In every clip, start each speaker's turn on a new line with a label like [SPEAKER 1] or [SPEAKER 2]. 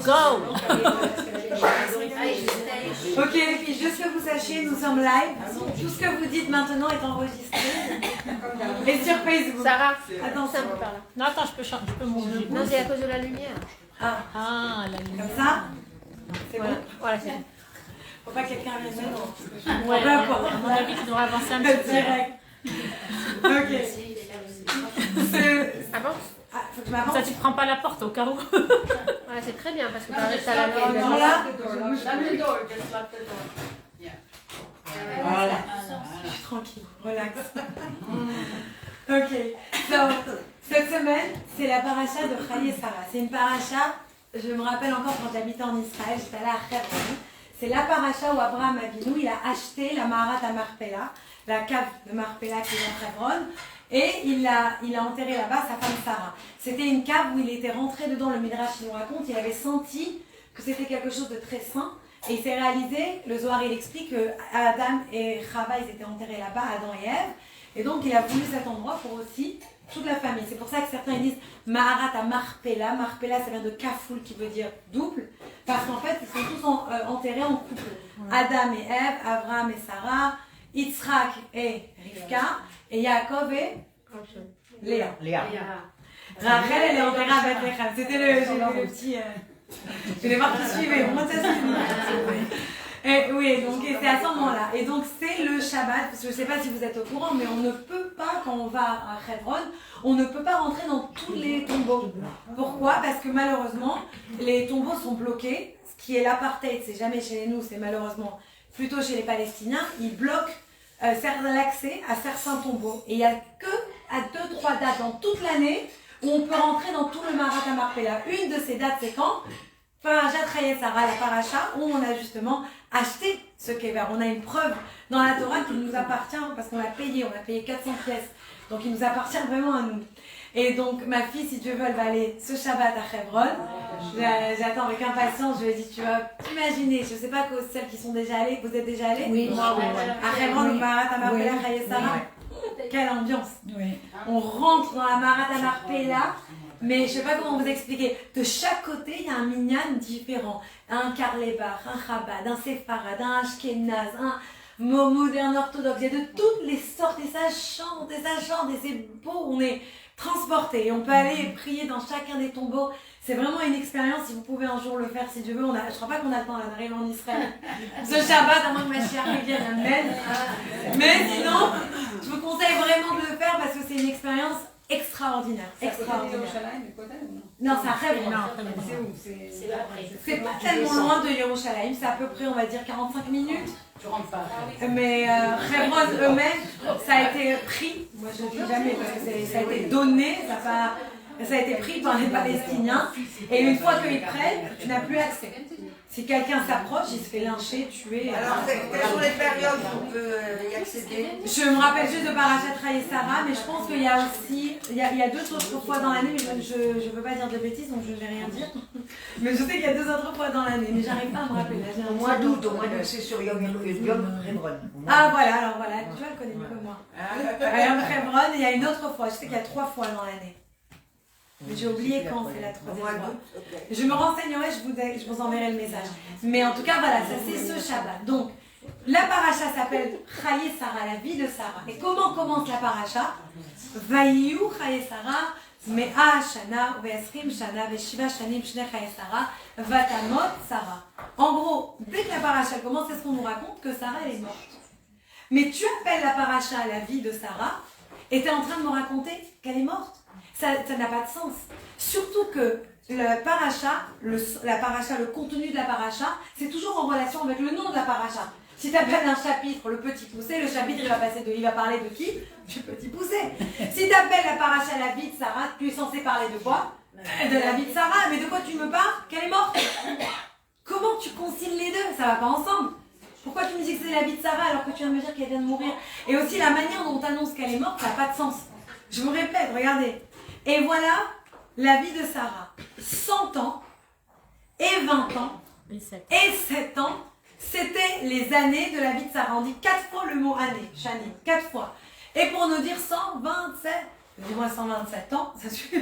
[SPEAKER 1] go.
[SPEAKER 2] Ok les filles, juste que vous sachiez, nous sommes live. Tout ce que vous dites maintenant est enregistré. Et sur Facebook.
[SPEAKER 3] Sarah,
[SPEAKER 2] attention.
[SPEAKER 3] par là.
[SPEAKER 1] Non, attends, je peux m'ouvrir.
[SPEAKER 3] Non, c'est à cause de la lumière.
[SPEAKER 1] Ah, la lumière.
[SPEAKER 2] Comme ça. C'est
[SPEAKER 3] Voilà,
[SPEAKER 2] bon.
[SPEAKER 3] voilà c'est bon.
[SPEAKER 2] Faut pas que quelqu'un vienne maintenant.
[SPEAKER 1] Ouais,
[SPEAKER 2] Peu importe.
[SPEAKER 1] à mon avis, tu dois avancer un petit peu.
[SPEAKER 2] Direct. Ok.
[SPEAKER 3] Ah bon?
[SPEAKER 2] Ah, faut que je m'avance.
[SPEAKER 1] Ça, tu prends pas la porte au cas où.
[SPEAKER 3] Ouais, c'est très bien parce que t'arrives à la lumière.
[SPEAKER 2] Voilà.
[SPEAKER 4] Voilà.
[SPEAKER 2] Je suis tranquille, relax. Ok. Donc, cette semaine, c'est la paracha de Chaye Sarah. C'est une paracha, je me rappelle encore quand j'habitais en Israël, j'étais allée à Hebron. C'est la paracha où Abraham Avinu, il a acheté la Maharat à Marpella, la cave de Marpella qui est à Hebron, et il a enterré là-bas sa femme Sarah. C'était une cave où il était rentré dedans, le Midrash nous raconte, il avait senti que c'était quelque chose de très saint. Et il s'est réalisé, le Zohar il explique que Adam et Chava ils étaient enterrés là-bas, Adam et Ève, et donc il a voulu cet endroit pour aussi toute la famille. C'est pour ça que certains ils disent Maharat à Marpella. Marpella ça vient de Kafoul qui veut dire double, parce qu'en fait ils sont tous enterrés en couple. Adam et Ève, Abraham et Sarah, Yitzhak et Rivka, et Yaakov et Léa. Rachel elle est enterrée à Bethléem. C'était le petit... Je vais voir qui suivait, au moins ça suit. Oui, donc c'est à ce moment-là. Et donc c'est le Shabbat, parce que je ne sais pas si vous êtes au courant, mais on ne peut pas, quand on va à Hebron, on ne peut pas rentrer dans tous les tombeaux. Pourquoi? Parce que malheureusement, les tombeaux sont bloqués. Ce qui est l'apartheid, c'est jamais chez nous, c'est malheureusement plutôt chez les Palestiniens. Ils bloquent l'accès à certains tombeaux. Et il n'y a que à 2-3 dates dans toute l'année où on peut rentrer dans tout le Maharat Marpella. Une de ces dates, c'est quand? Parashat Chaye Sarah, la paracha, où on a justement acheté ce kéver. On a une preuve dans la Torah qui nous appartient, parce qu'on l'a payé, on a payé 400 pièces. Donc il nous appartient vraiment à nous. Et donc ma fille, si Dieu veut, elle va aller ce Shabbat à Hebron. J'attends avec impatience, je lui ai dit, tu vas t'imaginer, je ne sais pas que celles qui sont déjà allées, vous êtes déjà allées?
[SPEAKER 1] Oui, moi, oui.
[SPEAKER 2] À Hebron, au Maharat Marpella, Chaye Sarah. Quelle ambiance!
[SPEAKER 4] Oui.
[SPEAKER 2] On rentre dans la Maharat Marpella, mais je ne sais pas comment vous expliquer. De chaque côté, il y a un minyan différent. Un Karlebar, un Chabad, un Sepharad, un Ashkenaz, un moderne orthodoxe. Il y a de toutes les sortes et ça chante, et c'est beau. On est transporté et on peut aller prier dans chacun des tombeaux. C'est vraiment une expérience, si vous pouvez un jour le faire, si Dieu veut. Je ne crois pas qu'on a le temps d'arriver en Israël. Ce Shabbat, à moins que ma chère revienne, amène. Mais sinon, je vous conseille vraiment de le faire parce que c'est une expérience extraordinaire. Extraordinaire. Non, c'est à Hebron.
[SPEAKER 4] C'est où?
[SPEAKER 2] C'est pas tellement loin de Yerushalayim, c'est à peu près, on va dire, 45 minutes.
[SPEAKER 4] Tu rentres pas.
[SPEAKER 2] Mais Hebron eux-mêmes, ça a été pris. Moi, je ne dis jamais parce que ça a été donné, ça a été pris par les Palestiniens. Et une fois qu'ils prennent, tu n'as plus accès. Si quelqu'un s'approche, il se fait lyncher, tuer.
[SPEAKER 5] Alors, quelles sont les périodes où on peut y accéder?
[SPEAKER 2] Je me rappelle juste de Parashat Chaye Sarah, mais je pense qu'il y a aussi, il y a 2 autres fois dans l'année, mais je ne veux pas dire de bêtises, donc je ne vais rien dire. Mais je sais qu'il y a 2 autres fois dans l'année, mais j'arrive pas à me rappeler. Là, j'ai un
[SPEAKER 5] Au mois d'août, c'est sur Yom Hebron.
[SPEAKER 2] Ah voilà, alors voilà, tu vois, elle connaît mieux que moi. À Yom Hebron, il y a une autre fois, je sais qu'il y a 3 fois dans l'année. Mais j'ai oublié quand c'est la 3e fois. Je me renseignerai, je vous enverrai le message. Mais en tout cas, voilà, ça c'est ce Shabbat. Donc, la paracha s'appelle Chaye Sarah, la vie de Sarah. Et comment commence la paracha? Vayiyu Chaye Sarah, Mea Shana, Ve'esrim Shana, Ve'shiva Shanim, Shne Chaye Sarah, Vatamot Sarah. En gros, dès que la paracha commence, c'est ce qu'on nous raconte que Sarah elle est morte. Mais tu appelles la paracha la vie de Sarah et tu es en train de me raconter qu'elle est morte. Ça n'a pas de sens. Surtout que le paracha, le contenu de la paracha, c'est toujours en relation avec le nom de la paracha. Si tu appelles un chapitre le petit poussé, le chapitre il va parler de qui? Du petit poussé. Si tu appelles la paracha la vie de Sarah, tu es censé parler de quoi? De la vie de Sarah. Mais de quoi tu me parles? Qu'elle est morte. Comment tu concilies les deux? Ça va pas ensemble. Pourquoi tu me dis que c'est la vie de Sarah alors que tu viens de me dire qu'elle vient de mourir? Et aussi la manière dont tu annonces qu'elle est morte, ça n'a pas de sens. Je vous répète, regardez. Et voilà la vie de Sarah. 100 ans, et 20 ans, et 7 ans, c'était les années de la vie de Sarah. On dit 4 fois le mot année, Shani, 4 fois. Et pour nous dire 127, dis-moi 127 ans, ça suffit.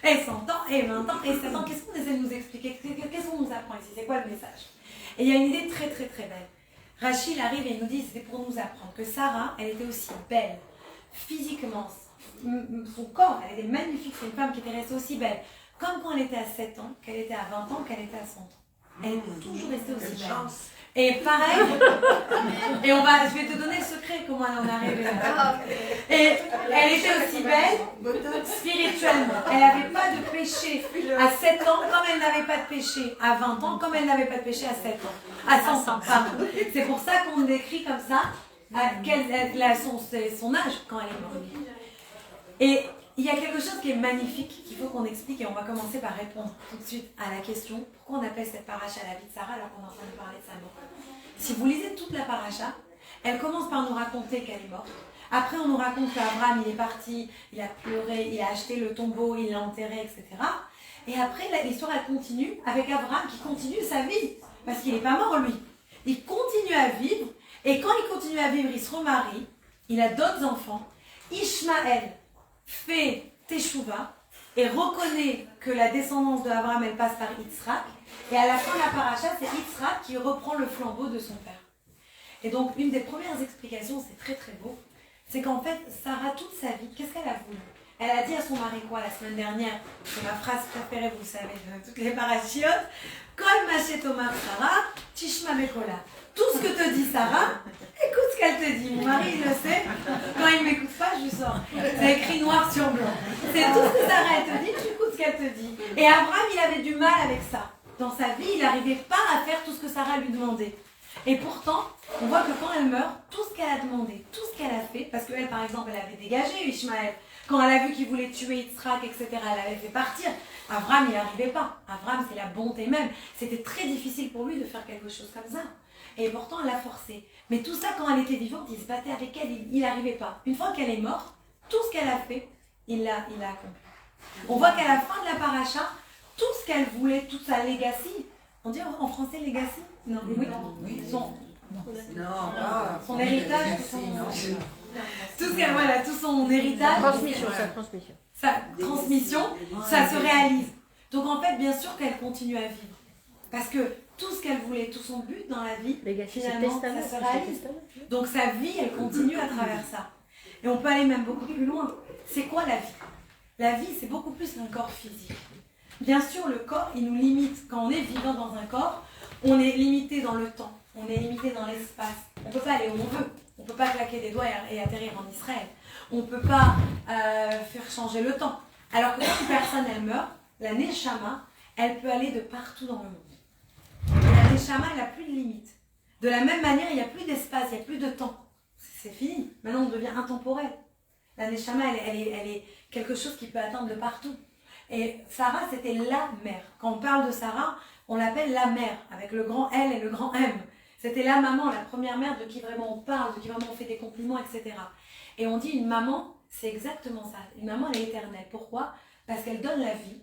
[SPEAKER 2] Et 100 ans, et 20 ans, et 7 ans. Qu'est-ce qu'on essaie de nous expliquer? Qu'est-ce qu'on quoi le message? Et il y a une idée très très très belle. Rachid arrive et il nous dit, c'était pour nous apprendre que Sarah, elle était aussi belle, physiquement, son corps, elle était magnifique, c'est une femme qui était restée aussi belle, comme quand elle était à 7 ans, qu'elle était à 20 ans, qu'elle était à 100 ans. Elle est toujours restée aussi belle. Et pareil, et je vais te donner le secret comment elle en est arrivée là. Et elle était aussi belle spirituellement. Elle n'avait pas de péché à 7 ans comme elle n'avait pas de péché à 20 ans, comme elle n'avait pas de péché à 7 ans. À 100 ans, pardon. C'est pour ça qu'on décrit comme ça son âge quand elle est morte. Et il y a quelque chose qui est magnifique qu'il faut qu'on explique et on va commencer par répondre tout de suite à la question pourquoi on appelle cette paracha la vie de Sarah alors qu'on est en train de parler de sa mort. Si vous lisez toute la paracha, elle commence par nous raconter qu'elle est morte. Après, on nous raconte qu'Abraham, il est parti, il a pleuré, il a acheté le tombeau, il l'a enterré, etc. Et après, l'histoire, elle continue avec Abraham qui continue sa vie. Parce qu'il n'est pas mort, lui. Il continue à vivre. Et quand il continue à vivre, il se remarie. Il a d'autres enfants. Ishmaël fait Teshuvah et reconnaît que la descendance de Abraham, elle passe par Yitzhak. Et à la fin de la paracha, c'est Yitzhak qui reprend le flambeau de son père. Et donc, une des premières explications, c'est très très beau, c'est qu'en fait, Sarah, toute sa vie, qu'est-ce qu'elle a voulu? Elle a dit à son mari quoi la semaine dernière? C'est ma phrase préférée, vous le savez, de toutes les parachiotes. Kol machet Omar Sarah, tishma mekola. Tout ce que te dit Sarah, écoute ce qu'elle te dit. Mon mari, il le sait. Quand il ne m'écoute pas, je lui sors. C'est écrit noir sur blanc. C'est tout ce que Sarah, elle te dit, tu écoutes ce qu'elle te dit. Et Abraham, il avait du mal avec ça. Dans sa vie, il n'arrivait pas à faire tout ce que Sarah lui demandait. Et pourtant, on voit que quand elle meurt, tout ce qu'elle a demandé, tout ce qu'elle a fait, parce qu'elle, par exemple, elle avait dégagé Ishmaël. Quand elle a vu qu'il voulait tuer Yitzhak, etc., elle avait fait partir. Abraham, il n'arrivait pas. Abraham, c'est la bonté même. C'était très difficile pour lui de faire quelque chose comme ça. Et pourtant, elle l'a forcé. Mais tout ça, quand elle était vivante, il se battait avec elle, il n'arrivait pas. Une fois qu'elle est morte, tout ce qu'elle a fait, il l'a accompli. On voit qu'à la fin de la paracha, tout ce qu'elle voulait, toute sa legacy, on dit en français legacy? Non, oui. Son héritage, tout son héritage, sa transmission, ça se réalise. Donc en fait, bien sûr qu'elle continue à vivre. Parce que tout ce qu'elle voulait, tout son but dans la vie, finalement, ça se réalise. Donc sa vie, elle continue à travers ça. Et on peut aller même beaucoup plus loin. C'est quoi la vie? La vie, c'est beaucoup plus qu'un corps physique. Bien sûr, le corps, il nous limite. Quand on est vivant dans un corps, on est limité dans le temps, on est limité dans l'espace. On ne peut pas aller où on veut. On ne peut pas claquer des doigts et atterrir en Israël. On ne peut pas faire changer le temps. Alors que quand une personne, elle meurt, la Neshama, elle peut aller de partout dans le monde. La Neshama, elle n'a plus de limite. De la même manière, il n'y a plus d'espace, il n'y a plus de temps. C'est fini. Maintenant, on devient intemporel. La Neshama, elle est quelque chose qui peut atteindre de partout. Et Sarah, c'était la mère. Quand on parle de Sarah, on l'appelle la mère, avec le grand L et le grand M. C'était la maman, la première mère de qui vraiment on parle, de qui vraiment on fait des compliments, etc. Et on dit une maman, c'est exactement ça. Une maman, elle est éternelle. Pourquoi? Parce qu'elle donne la vie,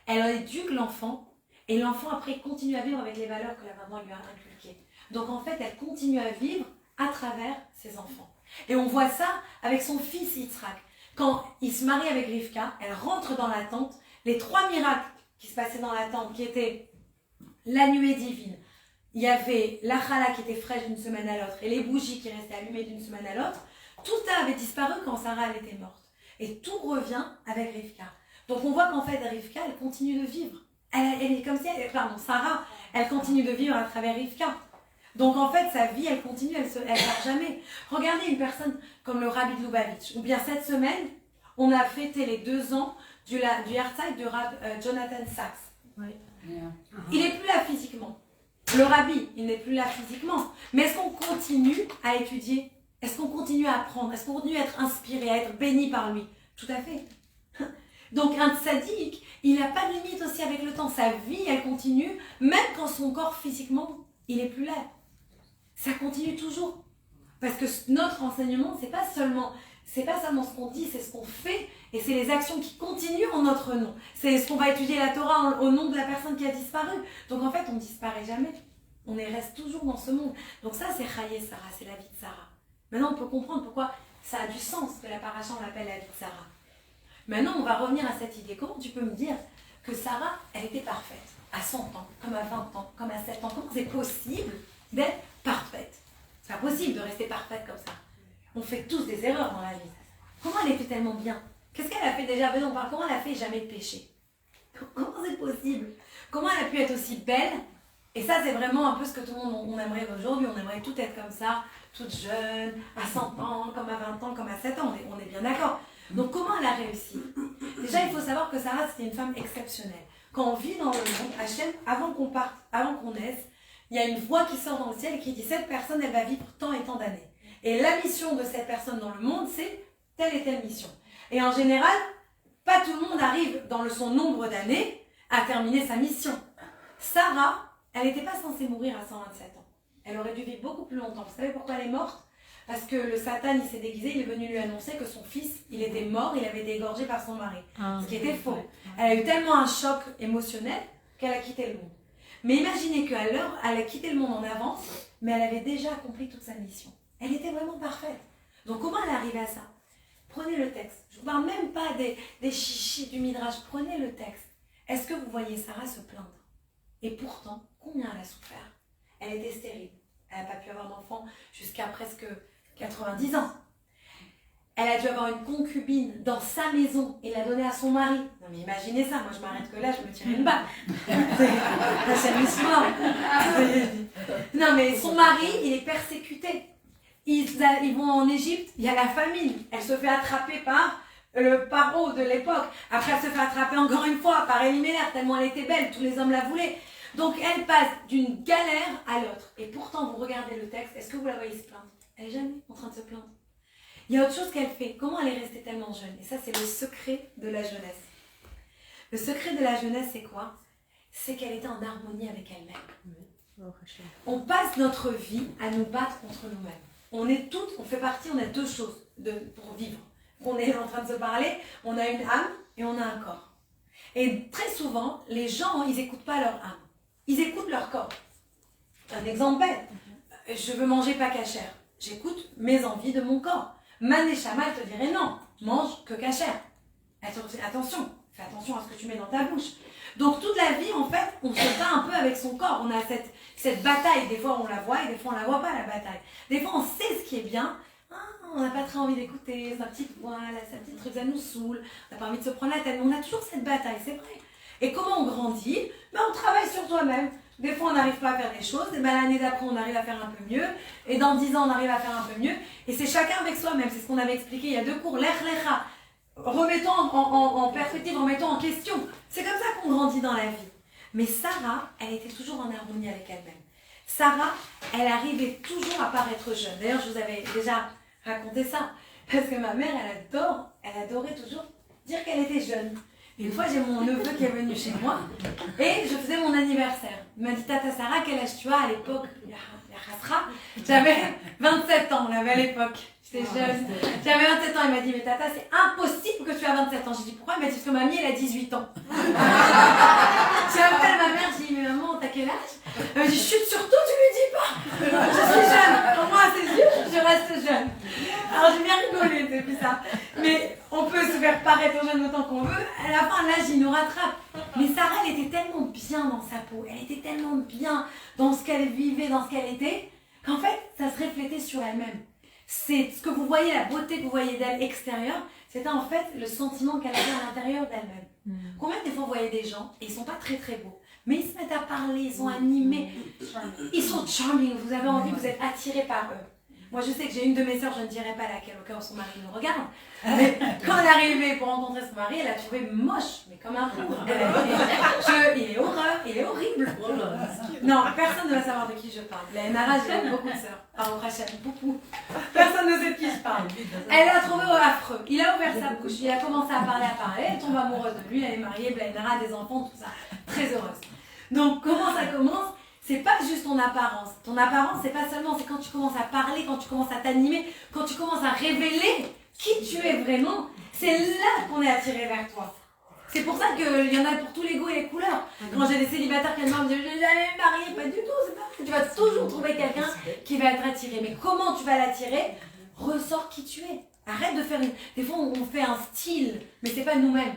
[SPEAKER 2] elle éduque l'enfant, et l'enfant après continue à vivre avec les valeurs que la maman lui a inculquées. Donc en fait, elle continue à vivre à travers ses enfants. Et on voit ça avec son fils Yitzhak. Quand il se marie avec Rivka, elle rentre dans la tente. Les 3 miracles qui se passaient dans la tente, qui étaient la nuée divine, il y avait la challah qui était fraîche d'une semaine à l'autre et les bougies qui restaient allumées d'une semaine à l'autre, tout ça avait disparu quand Sarah elle était morte. Et tout revient avec Rivka. Donc on voit qu'en fait Rivka, elle continue de vivre. Elle est comme si, Sarah, elle continue de vivre à travers Rivka. Donc en fait, sa vie, elle continue, elle ne meurt jamais. Regardez une personne comme le Rabbi de Lubavitch, ou bien cette semaine, on a fêté les 2 ans du Yahrzeit de Jonathan Sachs.
[SPEAKER 1] Oui.
[SPEAKER 2] Il n'est plus là physiquement. Le Rabbi, il n'est plus là physiquement. Mais est-ce qu'on continue à étudier? Est-ce qu'on continue à apprendre? Est-ce qu'on continue à être inspiré, à être béni par lui? Tout à fait. Donc un tzaddik, il n'a pas de limite aussi avec le temps. Sa vie, elle continue, même quand son corps physiquement, il n'est plus là. Ça continue toujours. Parce que notre enseignement, c'est pas seulement ce qu'on dit, c'est ce qu'on fait, et c'est les actions qui continuent en notre nom. C'est ce qu'on va étudier la Torah au nom de la personne qui a disparu. Donc en fait, on ne disparaît jamais. On reste toujours dans ce monde. Donc ça, c'est Chaye Sarah, c'est la vie de Sarah. Maintenant, on peut comprendre pourquoi ça a du sens que la paracha, on l'appelle la vie de Sarah. Maintenant, on va revenir à cette idée. Comment tu peux me dire que Sarah, elle était parfaite. À 100 ans, comme à 20 ans, comme à 7 ans. Comment c'est possible d'être parfaite? C'est pas possible de rester parfaite comme ça. On fait tous des erreurs dans la vie. Comment elle était tellement bien? Qu'est-ce qu'elle a fait déjà? Venons, on parle. Comment elle a fait jamais de péché? Comment c'est possible? Comment elle a pu être aussi belle? Et ça, c'est vraiment un peu ce que tout le monde, on aimerait aujourd'hui. On aimerait tout être comme ça, toute jeune, à 100 ans, comme à 20 ans, comme à 7 ans. On est bien d'accord. Donc, comment elle a réussi? Déjà, il faut savoir que Sarah, c'était une femme exceptionnelle. Quand on vit dans le monde, Hachem, avant qu'on parte, avant qu'on naisse, il y a une voix qui sort dans le ciel et qui dit cette personne, elle va vivre tant et tant d'années. Et la mission de cette personne dans le monde, c'est telle et telle mission. Et en général, pas tout le monde arrive dans son nombre d'années à terminer sa mission. Sarah, elle n'était pas censée mourir à 127 ans. Elle aurait dû vivre beaucoup plus longtemps. Vous savez pourquoi elle est morte? Parce que le Satan, il s'est déguisé, il est venu lui annoncer que son fils, il était mort, il avait été égorgé par son mari. Ce qui était faux. Elle a eu tellement un choc émotionnel qu'elle a quitté le monde. Mais imaginez qu'à l'heure, elle a quitté le monde en avance, mais elle avait déjà accompli toute sa mission. Elle était vraiment parfaite. Donc comment elle est arrivée à ça? Prenez le texte. Je ne vous parle même pas des chichis du Midrash. Prenez le texte. Est-ce que vous voyez Sarah se plaindre? Et pourtant, combien elle a souffert? Elle était stérile. Elle n'a pas pu avoir d'enfant jusqu'à presque 90 ans. Elle a dû avoir une concubine dans sa maison et la donner à son mari. Non mais imaginez ça, moi je m'arrête que là, je me tirais une balle. C'est hallucinant. Non mais son mari, il est persécuté. Ils vont en Égypte, il y a la famine. Elle se fait attraper par le paro de l'époque. Après, elle se fait attraper encore une fois par Elimelech, tellement elle était belle, tous les hommes la voulaient. Donc, elle passe d'une galère à l'autre. Et pourtant, vous regardez le texte, est-ce que vous la voyez se plaindre? Elle n'est jamais en train de se plaindre. Il y a autre chose qu'elle fait. Comment elle est restée tellement jeune? Et ça, c'est le secret de la jeunesse. Le secret de la jeunesse, c'est quoi? C'est qu'elle était en harmonie avec elle-même. On passe notre vie à nous battre contre nous-mêmes. On est toutes, on fait partie, on a deux choses pour vivre. On est en train de se parler, on a une âme et on a un corps. Et très souvent, les gens, ils n'écoutent pas leur âme. Ils écoutent leur corps. Un exemple bête. Je veux manger pas cachère. J'écoute mes envies de mon corps. Ma neshama, elle te dirait non, mange que cachère. Attention, fais attention à ce que tu mets dans ta bouche. Donc toute la vie, en fait, on se bat un peu avec son corps. On a cette bataille. Des fois, on la voit et des fois, on la voit pas, la bataille. Des fois, on sait ce qui est bien. On n'a pas très envie d'écouter, sa petite voix, sa petite truc, ça nous saoule. On n'a pas envie de se prendre la tête. Mais on a toujours cette bataille, c'est vrai. Et comment on grandit? On travaille sur soi-même. Des fois, on n'arrive pas à faire des choses. Et l'année d'après, on arrive à faire un peu mieux. Et dans 10 ans, on arrive à faire un peu mieux. Et c'est chacun avec soi-même. C'est ce qu'on avait expliqué il y a 2 cours. L'ech lecha. Remettons en perspective, remettons en question. C'est comme ça qu'on grandit dans la vie. Mais Sarah, elle était toujours en harmonie avec elle-même. Sarah, elle arrivait toujours à paraître jeune. D'ailleurs, je vous avais déjà raconté ça. Parce que ma mère, elle adorait toujours dire qu'elle était jeune. Une fois, j'ai mon neveu qui est venu chez moi et je faisais mon anniversaire. Il m'a dit, Tata Sarah, quel âge tu as à l'époque? J'avais 27 ans, on l'avait à l'époque. J'étais jeune. J'avais 27 ans. Il m'a dit, mais Tata, c'est impossible que tu aies 27 ans. J'ai dit, pourquoi? Il m'a dit, parce que mamie, elle a 18 ans. J'appelle ma mère, je dis, mais maman, t'as quel âge? Elle m'a dit, chut, surtout, tu lui dis pas. Je suis jeune. Pour moi, à ses yeux, je reste jeune. Alors, j'ai bien rigolé depuis ça. Mais on peut se faire paraître jeune autant qu'on veut. À la fin, l'âge, il nous rattrape. Mais Sarah, elle était tellement bien dans sa peau. Elle était tellement bien dans ce qu'elle vivait, dans ce qu'elle était, qu'en fait, ça se reflétait sur elle-même. C'est ce que vous voyez, la beauté que vous voyez d'elle extérieure, c'était en fait le sentiment qu'elle avait à l'intérieur d'elle-même. Combien de fois vous voyez des gens, et ils sont pas très très beaux, mais ils se mettent à parler, ils sont animés, ils sont charming, vous avez envie, vous êtes attiré par eux. Moi je sais que j'ai une de mes sœurs, je ne dirai pas laquelle, au cas où son mari nous regarde, mais quand elle est arrivée pour rencontrer son mari, elle a trouvé moche, mais comme un fou. Il est horreur, il est horrible. Non, personne ne va savoir de qui je parle. La Nara, j'ai beaucoup de sœurs. Pardon, Rachel, beaucoup. Personne ne sait de qui je parle. Elle l'a trouvé affreux. Il a ouvert sa bouche, il a commencé à parler, elle tombe amoureuse de lui, elle est mariée, Blainara, des enfants, tout ça. Très heureuse. Donc, comment ça commence? C'est pas juste ton apparence. Ton apparence, c'est pas seulement, c'est quand tu commences à parler, quand tu commences à t'animer, quand tu commences à révéler qui tu es vraiment. C'est là qu'on est attiré vers toi. C'est pour ça qu'il y en a pour tous les goûts et les couleurs. Quand j'ai des célibataires qui me disent « je ne vais jamais me marier », pas du tout. C'est pas... Tu vas toujours trouver quelqu'un qui va être attiré. Mais comment tu vas l'attirer? Ressors qui tu es. Arrête de faire une... Des fois, on fait un style, mais c'est pas nous-mêmes.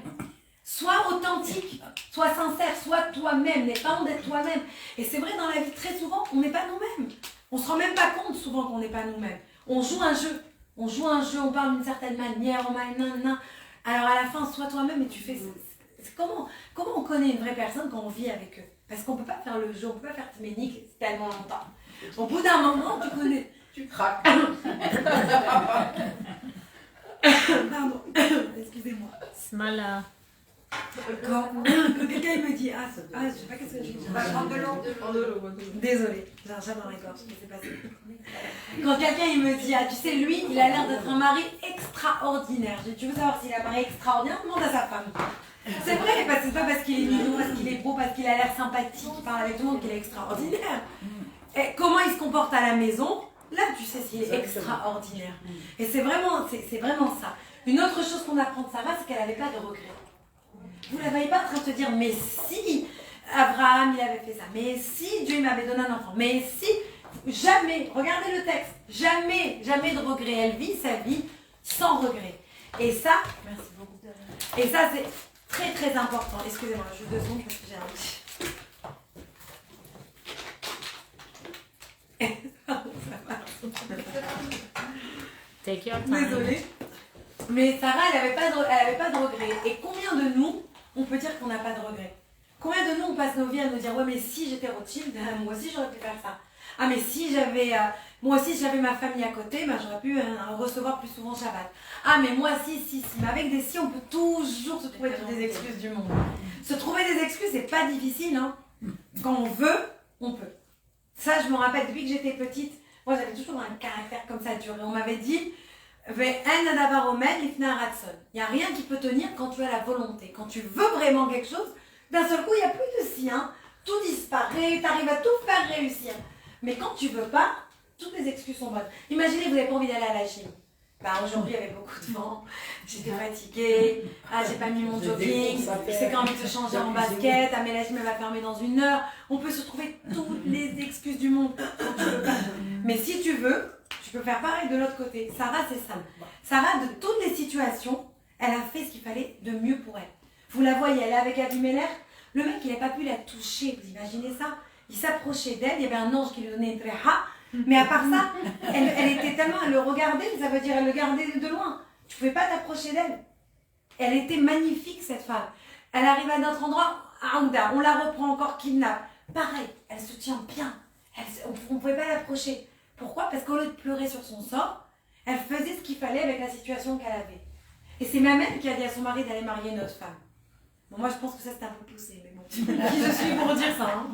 [SPEAKER 2] Sois authentique, sois sincère, sois toi-même, n'aie pas honte d'être toi-même. Et c'est vrai, dans la vie, très souvent, on n'est pas nous-mêmes. On ne se rend même pas compte souvent qu'on n'est pas nous-mêmes. On joue un jeu. On joue un jeu, on parle d'une certaine manière, alors à la fin, sois toi-même et tu fais... Comment on connaît une vraie personne quand on vit avec eux? Parce qu'on ne peut pas faire le jeu, on ne peut pas faire Tménique tellement longtemps. Au bout d'un moment, tu connais...
[SPEAKER 5] Tu craques.
[SPEAKER 2] Pardon, excusez-moi.
[SPEAKER 1] Smala.
[SPEAKER 2] Quand quelqu'un il me dit, je sais pas qu'est-ce que je dis.
[SPEAKER 5] Va prendre de l'eau.
[SPEAKER 2] Désolée, j'ai un chat dans les gorges, ce qui s'est passé. Quand quelqu'un il me dit, tu sais, lui, il a l'air d'être un mari extraordinaire. Je dis, tu veux savoir s'il a un mari extraordinaire? Demande à sa femme. C'est vrai, parce que c'est pas parce qu'il est mignon, parce qu'il est beau, parce qu'il a l'air sympathique, qu'il parle avec tout le monde qu'il est extraordinaire. Et comment il se comporte à la maison, là tu sais s'il est extraordinaire. Et c'est vraiment ça. Une autre chose qu'on apprend de Sarah, c'est qu'elle n'avait pas de regrets. Vous ne la voyez pas en train de se dire, mais si Abraham il avait fait ça, mais si Dieu m'avait donné un enfant, mais si, jamais, regardez le texte, jamais de regret. Elle vit sa vie sans regret. Et ça, merci beaucoup. Et ça c'est très très important. Excusez-moi, juste 2 secondes parce que j'ai un petit...
[SPEAKER 1] Take your time.
[SPEAKER 2] Désolée. Mais Sarah, elle avait pas de regrets. Et combien de nous, on peut dire qu'on n'a pas de regrets? Combien de nous, on passe nos vies à nous dire, ouais, mais si j'étais Rothschild, moi aussi j'aurais pu faire ça. Ah, mais si j'avais, moi aussi j'avais ma famille à côté, ben, j'aurais pu recevoir plus souvent Shabbat. Ah, mais moi si. Mais avec des si, on peut toujours se trouver toutes les excuses du monde. Se trouver des excuses, c'est pas difficile, hein. Quand on veut, on peut. Ça, je me rappelle, depuis que j'étais petite, moi j'avais toujours un caractère comme ça dur. Et on m'avait dit, il n'y a rien qui peut tenir quand tu as la volonté. Quand tu veux vraiment quelque chose, d'un seul coup, il n'y a plus de si, hein. Tout disparaît, tu arrives à tout faire réussir. Mais quand tu veux pas, toutes les excuses sont bonnes. Imaginez, vous n'avez pas envie d'aller à la gym. Aujourd'hui, il y avait beaucoup de vent, j'étais fatiguée, j'ai pas mis mon jogging, c'est quand envie de se changer en basket, mais la gym elle va fermer dans 1 heure. On peut se trouver toutes les excuses du monde quand tu veux pas. Mais si tu veux, tu peux faire pareil de l'autre côté. Sarah, c'est ça. Sarah, de toutes les situations, elle a fait ce qu'il fallait de mieux pour elle. Vous la voyez, elle est avec Abimelech, le mec il n'a pas pu la toucher, vous imaginez ça? Il s'approchait d'elle, il y avait un ange qui lui donnait une tréha. Mais à part ça, elle était tellement, elle le regardait, ça veut dire elle le gardait de loin. Tu ne pouvais pas t'approcher d'elle. Elle était magnifique cette femme. Elle arrive à notre endroit, à Aouda, on la reprend encore kidnappe. Pareil, elle se tient bien. On ne pouvait pas l'approcher. Pourquoi? Parce qu'au lieu de pleurer sur son sort, elle faisait ce qu'il fallait avec la situation qu'elle avait. Et c'est même elle qui a dit à son mari d'aller marier une autre femme. Bon, moi je pense que ça c'était un peu poussé, mais bon. Qui je suis pour dire ça, hein.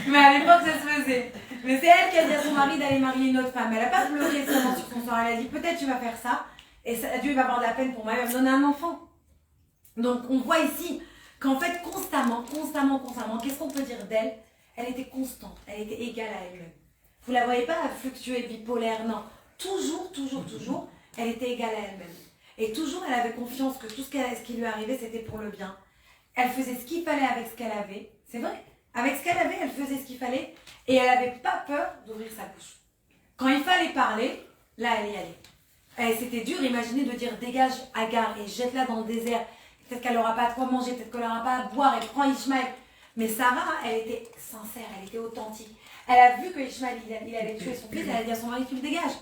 [SPEAKER 2] Mais à l'époque ça se faisait. Mais c'est elle qui a dit à son mari d'aller marier une autre femme. Elle n'a pas pleuré seulement sur son sort. Elle a dit peut-être tu vas faire ça et ça, Dieu va avoir de la peine pour moi, il va me donner un enfant. Donc on voit ici qu'en fait constamment, qu'est-ce qu'on peut dire d'elle? Elle était constante, elle était égale à elle-même. Vous la voyez pas fluctuer, bipolaire, non. Toujours, elle était égale à elle-même. Et toujours elle avait confiance que tout ce qui lui arrivait c'était pour le bien. Elle faisait ce qu'il fallait avec ce qu'elle avait, c'est vrai. Avec ce qu'elle avait, elle faisait ce qu'il fallait et elle n'avait pas peur d'ouvrir sa bouche. Quand il fallait parler, là elle y allait. Et c'était dur, imaginez de dire dégage Agar et jette-la dans le désert. Peut-être qu'elle n'aura pas de quoi manger, peut-être qu'elle n'aura pas à boire et prend Ishmaël. Mais Sarah, elle était sincère, elle était authentique. Elle a vu que Ishmaël il allait tuer son fils, elle a dit à son mari tu le dégages.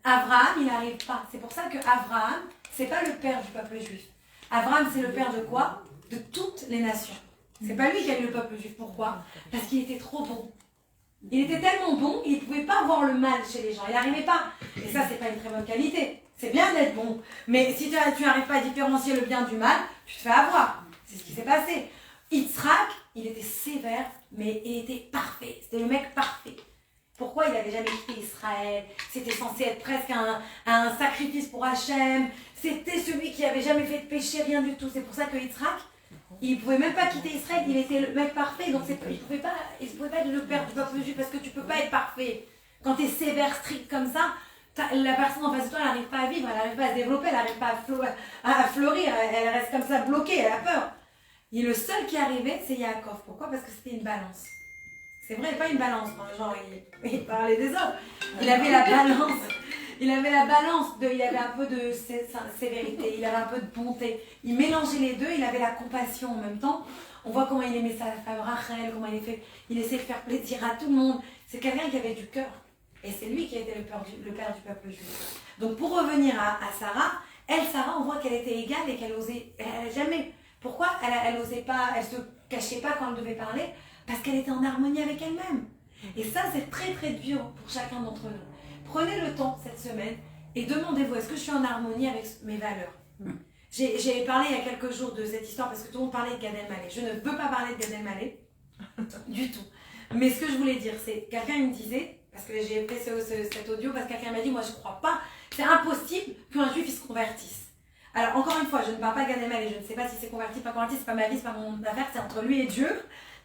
[SPEAKER 2] Abraham, il n'arrive pas. C'est pour ça que Abraham, c'est pas le père du peuple juif. Abraham, c'est le père de quoi? De toutes les nations. C'est pas lui qui a eu le peuple juif. Pourquoi? Parce qu'il était trop bon. Il était tellement bon, il ne pouvait pas voir le mal chez les gens. Il n'arrivait pas. Et ça, c'est pas une très bonne qualité. C'est bien d'être bon. Mais si tu n'arrives pas à différencier le bien du mal, tu te fais avoir. C'est ce qui s'est passé. Yitzhak, il était sévère, mais il était parfait. C'était le mec parfait. Pourquoi il n'avait jamais quitté Israël? C'était censé être presque un sacrifice pour Hachem. C'était celui qui n'avait jamais fait de péché, rien du tout. C'est pour ça que Yitzhak, il ne pouvait même pas quitter Israël, il était le mec parfait. Donc il ne pouvait pas être le père du peuple juif parce que tu ne peux pas être parfait. Quand tu es sévère, strict comme ça, la personne en face de toi, elle n'arrive pas à vivre, elle n'arrive pas à se développer, elle n'arrive pas à fleurir, elle reste comme ça bloquée, elle a peur. Et le seul qui arrivait, c'est Yaakov. Pourquoi? Parce que c'était une balance. C'est vrai, pas une balance, genre il parlait des hommes. Il avait la balance. il avait la balance, il avait un peu de sévérité, il avait un peu de bonté. Il mélangeait les deux, il avait la compassion en même temps. On voit comment il aimait sa femme Rachel, comment il essayait de faire plaisir à tout le monde. C'est quelqu'un qui avait du cœur. Et c'est lui qui a été le père du peuple juif. Donc pour revenir à Sarah, Sarah, on voit qu'elle était égale et qu'elle osait jamais. Pourquoi elle osait pas, elle se cachait pas quand elle devait parler? Parce qu'elle était en harmonie avec elle-même. Et ça, c'est très très dur pour chacun d'entre nous. Prenez le temps cette semaine et demandez-vous, est-ce que je suis en harmonie avec mes valeurs? J'ai parlé il y a quelques jours de cette histoire parce que tout le monde parlait de Gad Elmaleh. Je ne veux pas parler de Gad Elmaleh du tout. Mais ce que je voulais dire, c'est, quelqu'un me disait, parce que j'ai fait cet audio, parce que quelqu'un m'a dit, moi je ne crois pas, c'est impossible qu'un juif il se convertisse. Alors encore une fois, je ne parle pas de Gad Elmaleh, je ne sais pas si c'est converti, pas converti, c'est pas ma vie, c'est pas mon affaire, c'est entre lui et Dieu.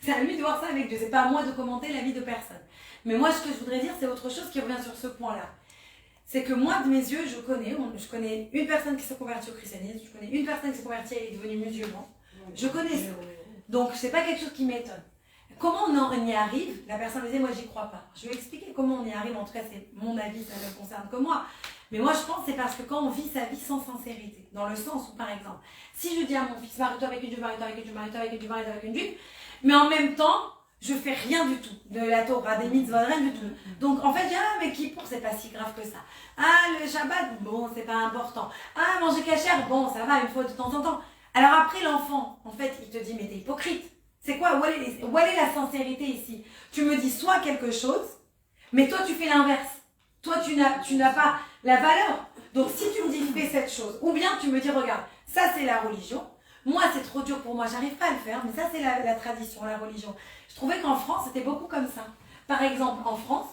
[SPEAKER 2] C'est à lui de voir ça avec Dieu, c'est pas à moi de commenter la vie de personne. Mais moi ce que je voudrais dire, c'est autre chose qui revient sur ce point-là. C'est que moi, de mes yeux, je connais une personne qui s'est convertie au christianisme, je connais une personne qui s'est convertie et est devenue musulman. Je connais ça. Donc c'est pas quelque chose qui m'étonne. Comment on y arrive? La personne me disait, moi j'y crois pas. Je vais expliquer comment on y arrive, en tout cas c'est mon avis, ça ne me concerne que moi. Mais moi je pense que c'est parce que quand on vit sa vie sans sincérité, dans le sens où par exemple, si je dis à mon fils, marie-toi avec une juive, marie-toi avec une juive, marie-toi avec une juive, marie-toi avec une juive, mais en même temps, je fais rien du tout de la Torah, des mitzvot, rien du tout. Donc en fait, je dis, ah mais qui pour, c'est pas si grave que ça. Ah le Shabbat, bon c'est pas important. Ah manger cachère, bon ça va une fois de temps en temps. Alors après l'enfant, en fait, il te dit, mais t'es hypocrite. C'est quoi, où est la sincérité ici? Tu me dis soit quelque chose, mais toi tu fais l'inverse. Toi tu n'as pas la valeur. Donc si tu me dis fais cette chose, ou bien tu me dis regarde, ça c'est la religion, moi c'est trop dur pour moi, j'arrive pas à le faire, mais ça c'est la tradition, la religion. Je trouvais qu'en France c'était beaucoup comme ça. Par exemple en France,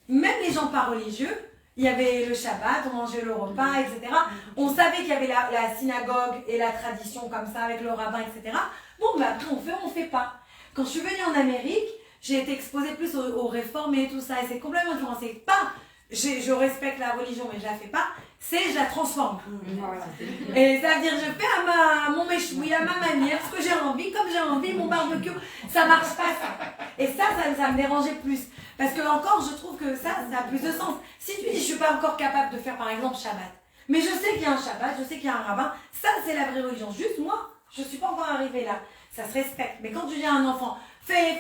[SPEAKER 2] même les gens pas religieux, il y avait le Shabbat, on mangeait le repas, etc. On savait qu'il y avait la synagogue et la tradition comme ça avec le rabbin, etc. Bon, mais après on fait pas. Quand je suis venue en Amérique, j'ai été exposée plus aux réformes et tout ça, et c'est complètement différent. C'est pas, je respecte la religion, mais je la fais pas, c'est je la transforme. Voilà. Et ça veut dire, je fais à mon méchoui, à ma manière, ce que j'ai envie, comme j'ai envie, mon barbecue, ça marche pas ça. Et ça me dérangeait plus. Parce que encore, je trouve que ça a plus de sens. Si tu dis, je suis pas encore capable de faire par exemple Shabbat, mais je sais qu'il y a un Shabbat, je sais qu'il y a un rabbin, ça c'est la vraie religion. Juste moi, je suis pas encore arrivée là. Ça se respecte. Mais quand tu dis à un enfant, fais,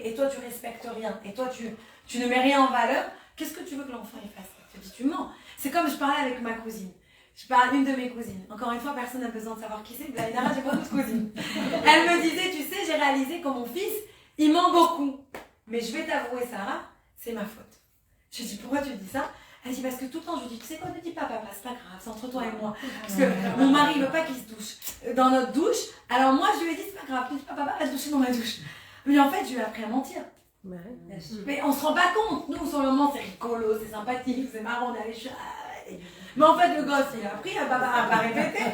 [SPEAKER 2] et toi tu respectes rien, et toi tu ne mets rien en valeur, qu'est-ce que tu veux que l'enfant il fasse? Tu te dis, tu mens. C'est comme je parlais avec ma cousine. Je parle d'une de mes cousines. Encore une fois, personne n'a besoin de savoir qui c'est. Blainara, j'ai beaucoup de cousines. Elle me disait, tu sais, j'ai réalisé que mon fils, il ment beaucoup. Mais je vais t'avouer, Sarah, c'est ma faute. Je dis, pourquoi tu dis ça? Elle dit, parce que tout le temps, je lui dis, tu sais quoi, ne dis pas papa, c'est pas grave, c'est entre toi et moi. Parce que mon mari, il veut pas qu'il se douche dans notre douche. Alors moi, je lui ai dit, c'est pas grave, ne dis pas papa, va se doucher dans ma douche. Mais en fait, je lui ai appris à mentir. Mais on se rend pas compte. Nous, sur le moment, c'est rigolo, c'est sympathique, c'est marrant d'aller mais en fait, le gosse, il a appris à pas répéter.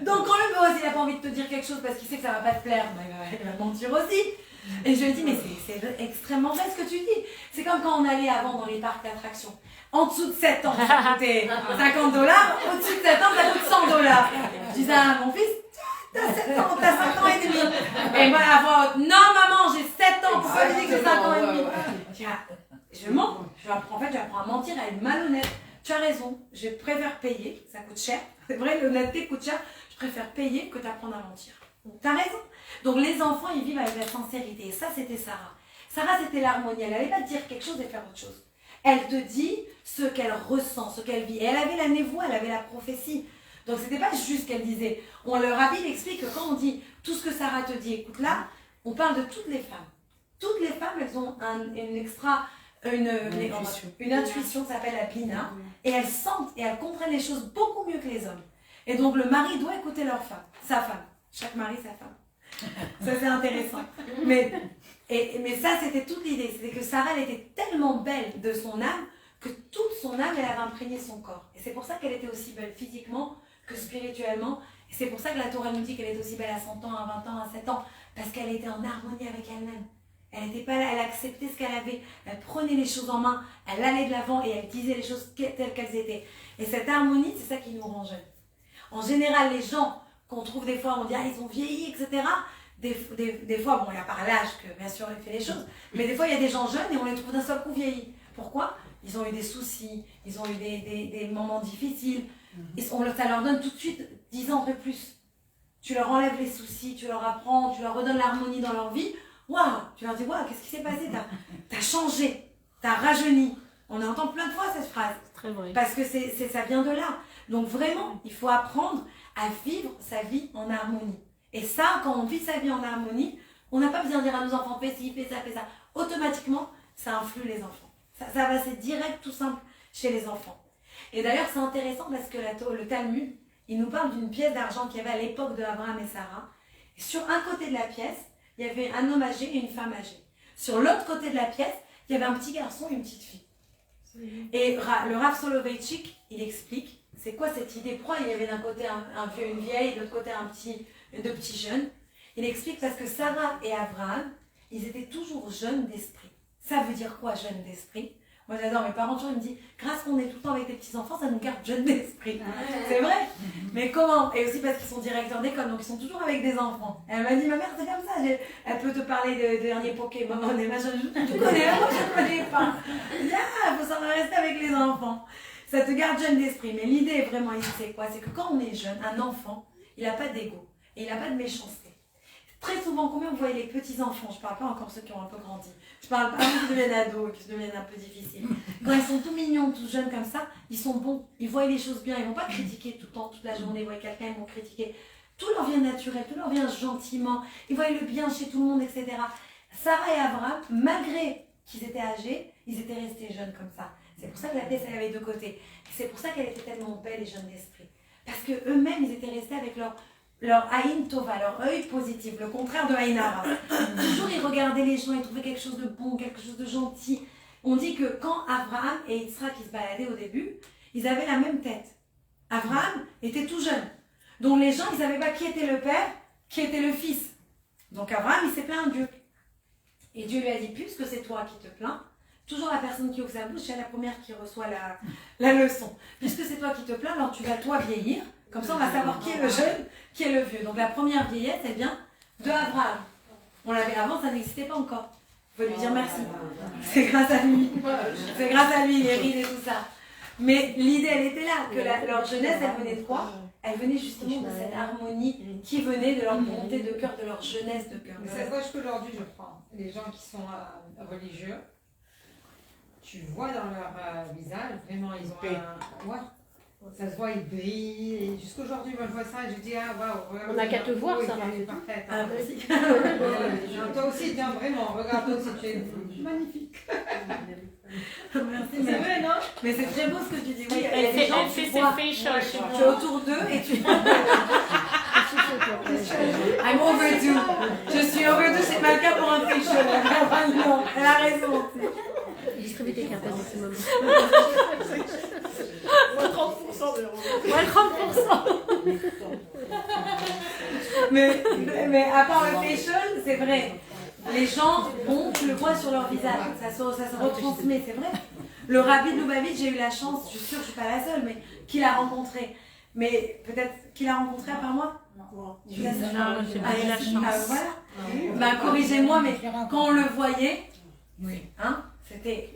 [SPEAKER 2] Donc quand le gosse, il a pas envie de te dire quelque chose parce qu'il sait que ça va pas te plaire, il va mentir aussi. Et je lui ai dit, mais c'est extrêmement vrai ce que tu dis. C'est comme quand on allait avant dans les parcs d'attractions. En dessous de 7 ans, ça coûtait $50. Au-dessus de 7 ans, ça coûte $100. Je disais à mon fils, t'as 7 ans, t'as 5 ans et demi. Et moi, à voix haute, non maman, j'ai 7 ans, pourquoi tu dis que j'ai 5 ans et demi? Je mens. En fait, j'apprends à mentir, à être malhonnête. Tu as raison, je préfère payer, ça coûte cher. C'est vrai, l'honnêteté coûte cher. Je préfère payer que d'apprendre à mentir. Donc, tu as raison. Donc, les enfants, ils vivent avec la sincérité. Et ça, c'était Sarah. Sarah, c'était l'harmonie. Elle n'allait pas te dire quelque chose et faire autre chose. Elle te dit ce qu'elle ressent, ce qu'elle vit. Et elle avait la névoie, elle avait la prophétie. Donc, c'était pas juste qu'elle disait. Le rabbi explique que quand on dit tout ce que Sarah te dit, écoute là, on parle de toutes les femmes. Toutes les femmes, elles ont une intuition, ça s'appelle la bina, et elles sentent et elles comprennent les choses beaucoup mieux que les hommes. Et donc le mari doit écouter sa femme. Chaque mari, sa femme. Ça c'est intéressant. Mais ça c'était toute l'idée, c'était que Sarah elle était tellement belle de son âme que toute son âme elle avait imprégné son corps. Et c'est pour ça qu'elle était aussi belle physiquement que spirituellement. Et c'est pour ça que la Torah nous dit qu'elle est aussi belle à 100 ans, à 20 ans, à 7 ans, parce qu'elle était en harmonie avec elle-même. Elle n'était pas là, elle acceptait ce qu'elle avait, elle prenait les choses en main, elle allait de l'avant et elle disait les choses telles qu'elles étaient. Et cette harmonie, c'est ça qui nous rend jeunes. En général, les gens qu'on trouve des fois, on dit ah, ils ont vieilli, etc. Des fois, bon, il y a par l'âge que bien sûr elle fait les choses, mais des fois il y a des gens jeunes et on les trouve d'un seul coup vieillis. Pourquoi? ils ont eu des soucis, ils ont eu des moments difficiles. Et ça leur donne tout de suite 10 ans de plus. Tu leur enlèves les soucis, tu leur apprends, tu leur redonnes l'harmonie dans leur vie. Waouh, tu leur dis, waouh, qu'est-ce qui s'est passé? T'as changé, t'as rajeuni. On entend plein de fois cette phrase.
[SPEAKER 1] Très vrai.
[SPEAKER 2] Parce que ça vient de là. Donc vraiment, il faut apprendre à vivre sa vie en harmonie. Et ça, quand on vit sa vie en harmonie, on n'a pas besoin de dire à nos enfants, fais ci, fais ça, fais ça. Automatiquement, ça influe les enfants. Ça va, c'est direct, tout simple, chez les enfants. Et d'ailleurs, c'est intéressant parce que le Talmud, il nous parle d'une pièce d'argent qu'il y avait à l'époque de Abraham et Sarah. Et sur un côté de la pièce, il y avait un homme âgé et une femme âgée. Sur l'autre côté de la pièce, il y avait un petit garçon et une petite fille. Et le Rav Soloveitchik, il explique, c'est quoi cette idée? Pourquoi il y avait d'un côté un vieux et une vieille, et de l'autre côté deux petits jeunes? Il explique parce que Sarah et Abraham, ils étaient toujours jeunes d'esprit. Ça veut dire quoi, jeunes d'esprit? Moi j'adore, mes parents toujours ils me disent, grâce qu'on est tout le temps avec des petits-enfants, ça nous garde jeunes d'esprit. C'est vrai. Mais comment? Et aussi parce qu'ils sont directeurs d'école, donc ils sont toujours avec des enfants. Elle m'a dit, ma mère c'est comme ça, elle peut te parler de dernier Pokémon, des machins, tu connais, moi je ne connais pas. Il faut savoir rester avec les enfants. Ça te garde jeune d'esprit. Mais l'idée vraiment ici c'est quoi? C'est que quand on est jeune, un enfant, il n'a pas d'ego et il n'a pas de méchanceté. Très souvent, combien vous voyez les petits-enfants, je ne parle pas encore ceux qui ont un peu grandi, je parle pas ceux qui deviennent ados et qui deviennent un peu difficiles. Quand ils sont tout mignons, tout jeunes comme ça, ils sont bons, ils voient les choses bien, ils ne vont pas critiquer tout le temps, toute la journée, ils voient quelqu'un, ils vont critiquer. Tout leur vient naturel, tout leur vient gentiment, ils voient le bien chez tout le monde, etc. Sarah et Abraham, malgré qu'ils étaient âgés, ils étaient restés jeunes comme ça. C'est pour ça que la pièce, elle avait deux côtés. C'est pour ça qu'elle était tellement belle et jeune d'esprit. Parce qu'eux-mêmes, ils étaient restés avec leur Aïn Tova, leur œil positif, le contraire de Aïn Hara. Toujours ils regardaient les gens, ils trouvaient quelque chose de bon, quelque chose de gentil. On dit que quand Abraham et Yitzhak ils se baladaient au début, ils avaient la même tête. Abraham était tout jeune. Donc les gens, ils ne savaient pas qui était le père, qui était le fils. Donc Abraham, il s'est plaint à Dieu. Et Dieu lui a dit, puisque c'est toi qui te plains, toujours la personne qui ouvre sa bouche, c'est la première qui reçoit la leçon. Puisque c'est toi qui te plains, alors tu vas toi vieillir. Comme ça, on va savoir qui est le jeune, qui est le vieux. Donc la première vieillesse, elle vient de Abraham. On l'avait avant, ça n'existait pas encore. Il faut lui dire merci. C'est grâce à lui. C'est grâce à lui, les rides et tout ça. Mais l'idée, elle était là, que leur jeunesse, elle venait de quoi? Elle venait justement de cette harmonie qui venait de leur bonté de cœur, de leur jeunesse de cœur.
[SPEAKER 5] Mais ça se voit jusqu'aujourd'hui, je crois. Les gens qui sont religieux, tu vois dans leur visage, vraiment, ils ont un... Ouais. Ça se voit, ils brillent. Et jusqu'aujourd'hui, moi je vois ça et je dis, ah waouh.
[SPEAKER 3] On n'a qu'à te voir, ça va.
[SPEAKER 5] C'est parfait.
[SPEAKER 2] Ah, merci.
[SPEAKER 5] Toi aussi, tiens, vraiment, regarde toi aussi, tu es magnifique.
[SPEAKER 2] Merci,
[SPEAKER 5] C'est vrai, non?
[SPEAKER 2] mais c'est très beau ce que tu dis. Oui,
[SPEAKER 1] Elle fait
[SPEAKER 2] tu
[SPEAKER 1] ses
[SPEAKER 2] vois,
[SPEAKER 1] facials.
[SPEAKER 2] tu es autour d'eux et tu I'm overdue. Je suis overdue, c'est pas le cas pour un facial. Non, elle a raison.
[SPEAKER 3] Distribue tes cartes maximum.
[SPEAKER 1] 30% de euros. 30%.
[SPEAKER 2] Mais à part le facial, c'est vrai. Les gens, tu le vois sur leur visage. Ça se retransmet, c'est vrai. Le Rabbi de Lubavitch, j'ai eu la chance, je suis sûre que je ne suis pas la seule, mais qui l'a rencontré. Mais peut-être qu'il l'a rencontré à part moi?
[SPEAKER 1] Non, j'ai pas eu la chance.
[SPEAKER 2] Voilà. Ben, corrigez-moi, mais quand on le voyait, hein, c'était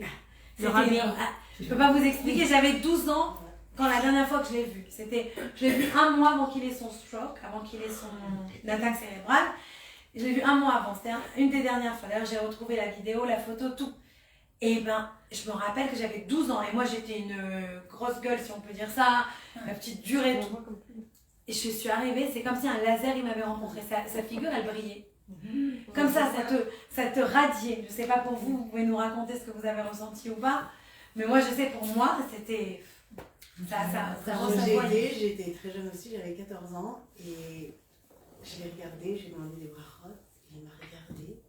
[SPEAKER 2] je ne peux pas vous expliquer, j'avais 12 ans quand la dernière fois que je l'ai vu. Je l'ai vu un mois avant qu'il ait son stroke, avant qu'il ait son attaque cérébrale. Je l'ai vu un mois avant, c'était une des dernières fois. D'ailleurs, j'ai retrouvé la vidéo, la photo, tout. Et ben, je me rappelle que j'avais 12 ans et moi j'étais une grosse gueule, si on peut dire ça, la petite dure et tout. Et je suis arrivée, c'est comme si un laser il m'avait rencontré. Sa figure, elle brillait. Comme ça te radiait. Je ne sais pas pour vous, vous pouvez nous raconter ce que vous avez ressenti ou pas. Mais moi, je sais, pour moi, c'était...
[SPEAKER 4] J'étais très jeune aussi, j'avais 14 ans. Et je l'ai regardé, j'ai demandé des brachot. Et il m'a regardé. Et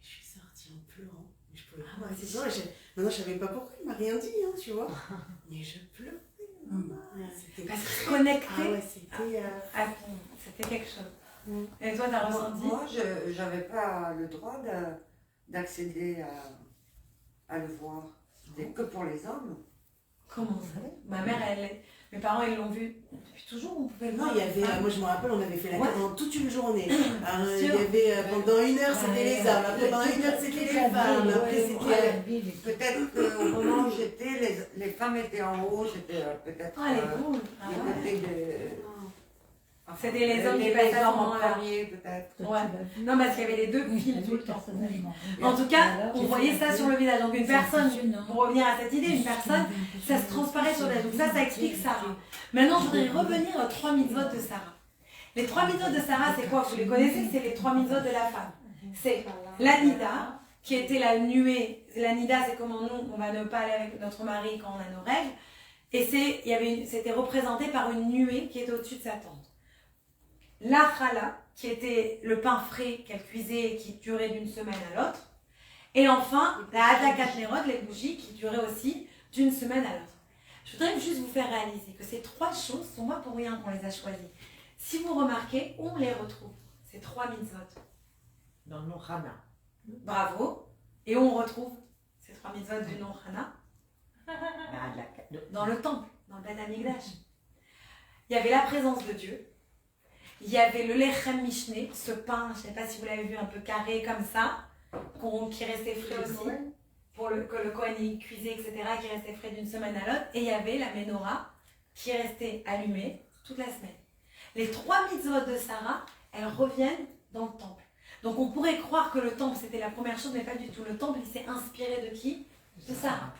[SPEAKER 4] je suis sortie en pleurant. Je pouvais pas m'arrêter de pleurer. Maintenant, je ne savais pas pourquoi, il m'a rien dit, hein, tu vois. Mais je pleurais.
[SPEAKER 2] Parce que connecté,
[SPEAKER 4] ah ouais,
[SPEAKER 2] c'était quelque chose. Et toi, t'as ressenti?
[SPEAKER 6] Moi, je n'avais pas le droit d'accéder à le voir. C'était que pour les hommes.
[SPEAKER 2] Comment ça? Ma mère, mes parents, ils l'ont vu depuis toujours. On pouvait le
[SPEAKER 4] non,
[SPEAKER 2] voir.
[SPEAKER 4] il y avait, moi je me rappelle, on avait fait la queue pendant toute une journée. Alors, il y avait pendant une heure, c'était les hommes. Après, pendant une heure, c'était les femmes. Après, c'était.
[SPEAKER 6] Peut-être qu'au moment où j'étais, les femmes étaient en haut, c'était peut-être
[SPEAKER 2] Ah, les cool. Ah,
[SPEAKER 6] du
[SPEAKER 2] ouais.
[SPEAKER 6] côté de...
[SPEAKER 2] C'était les hommes qui
[SPEAKER 6] les
[SPEAKER 2] passaient à ce
[SPEAKER 6] hommes en
[SPEAKER 2] moment-là.
[SPEAKER 6] premier, peut-être.
[SPEAKER 2] Ouais. Non, parce qu'il y avait les deux fils tout le temps. En tout cas, on voyait ça sur le visage. Donc une personne, pour revenir à cette idée, une personne, ça se transparaît sur le visage. Donc ça explique Sarah. Maintenant, je voudrais revenir aux 3 mitzvot de Sarah. Les 3 mitzvot de Sarah, c'est quoi? Vous les connaissez? C'est les 3 mitzvot de la femme. C'est la nida, qui était la nuée. La nida, c'est comment nous, on va ne pas aller avec notre mari quand on a nos règles. Et c'était représenté par une nuée qui était au-dessus de sa tente. La chala, qui était le pain frais qu'elle cuisait et qui durait d'une semaine à l'autre. Et enfin, la hadlakat nerot, les bougies, qui duraient aussi d'une semaine à l'autre. Je voudrais juste vous faire réaliser que ces 3 choses sont pas pour rien qu'on les a choisies. Si vous remarquez, on les retrouve, ces 3 mitzvot.
[SPEAKER 7] Dans le Hana.
[SPEAKER 2] Bravo. Et on retrouve ces 3 mitzvot du nom Hana dans le temple, dans le Beth Amikdash. Il y avait la présence de Dieu. Il y avait le lechem mishné, ce pain, je ne sais pas si vous l'avez vu, un peu carré comme ça, qui restait frais aussi, que le Kohen y cuisait, etc., qui restait frais d'une semaine à l'autre. Et il y avait la menorah qui restait allumée toute la semaine. Les 3 mitzvot de Sarah, elles reviennent dans le temple. Donc on pourrait croire que le temple c'était la première chose, mais pas du tout. Le temple il s'est inspiré de qui? De Sarah.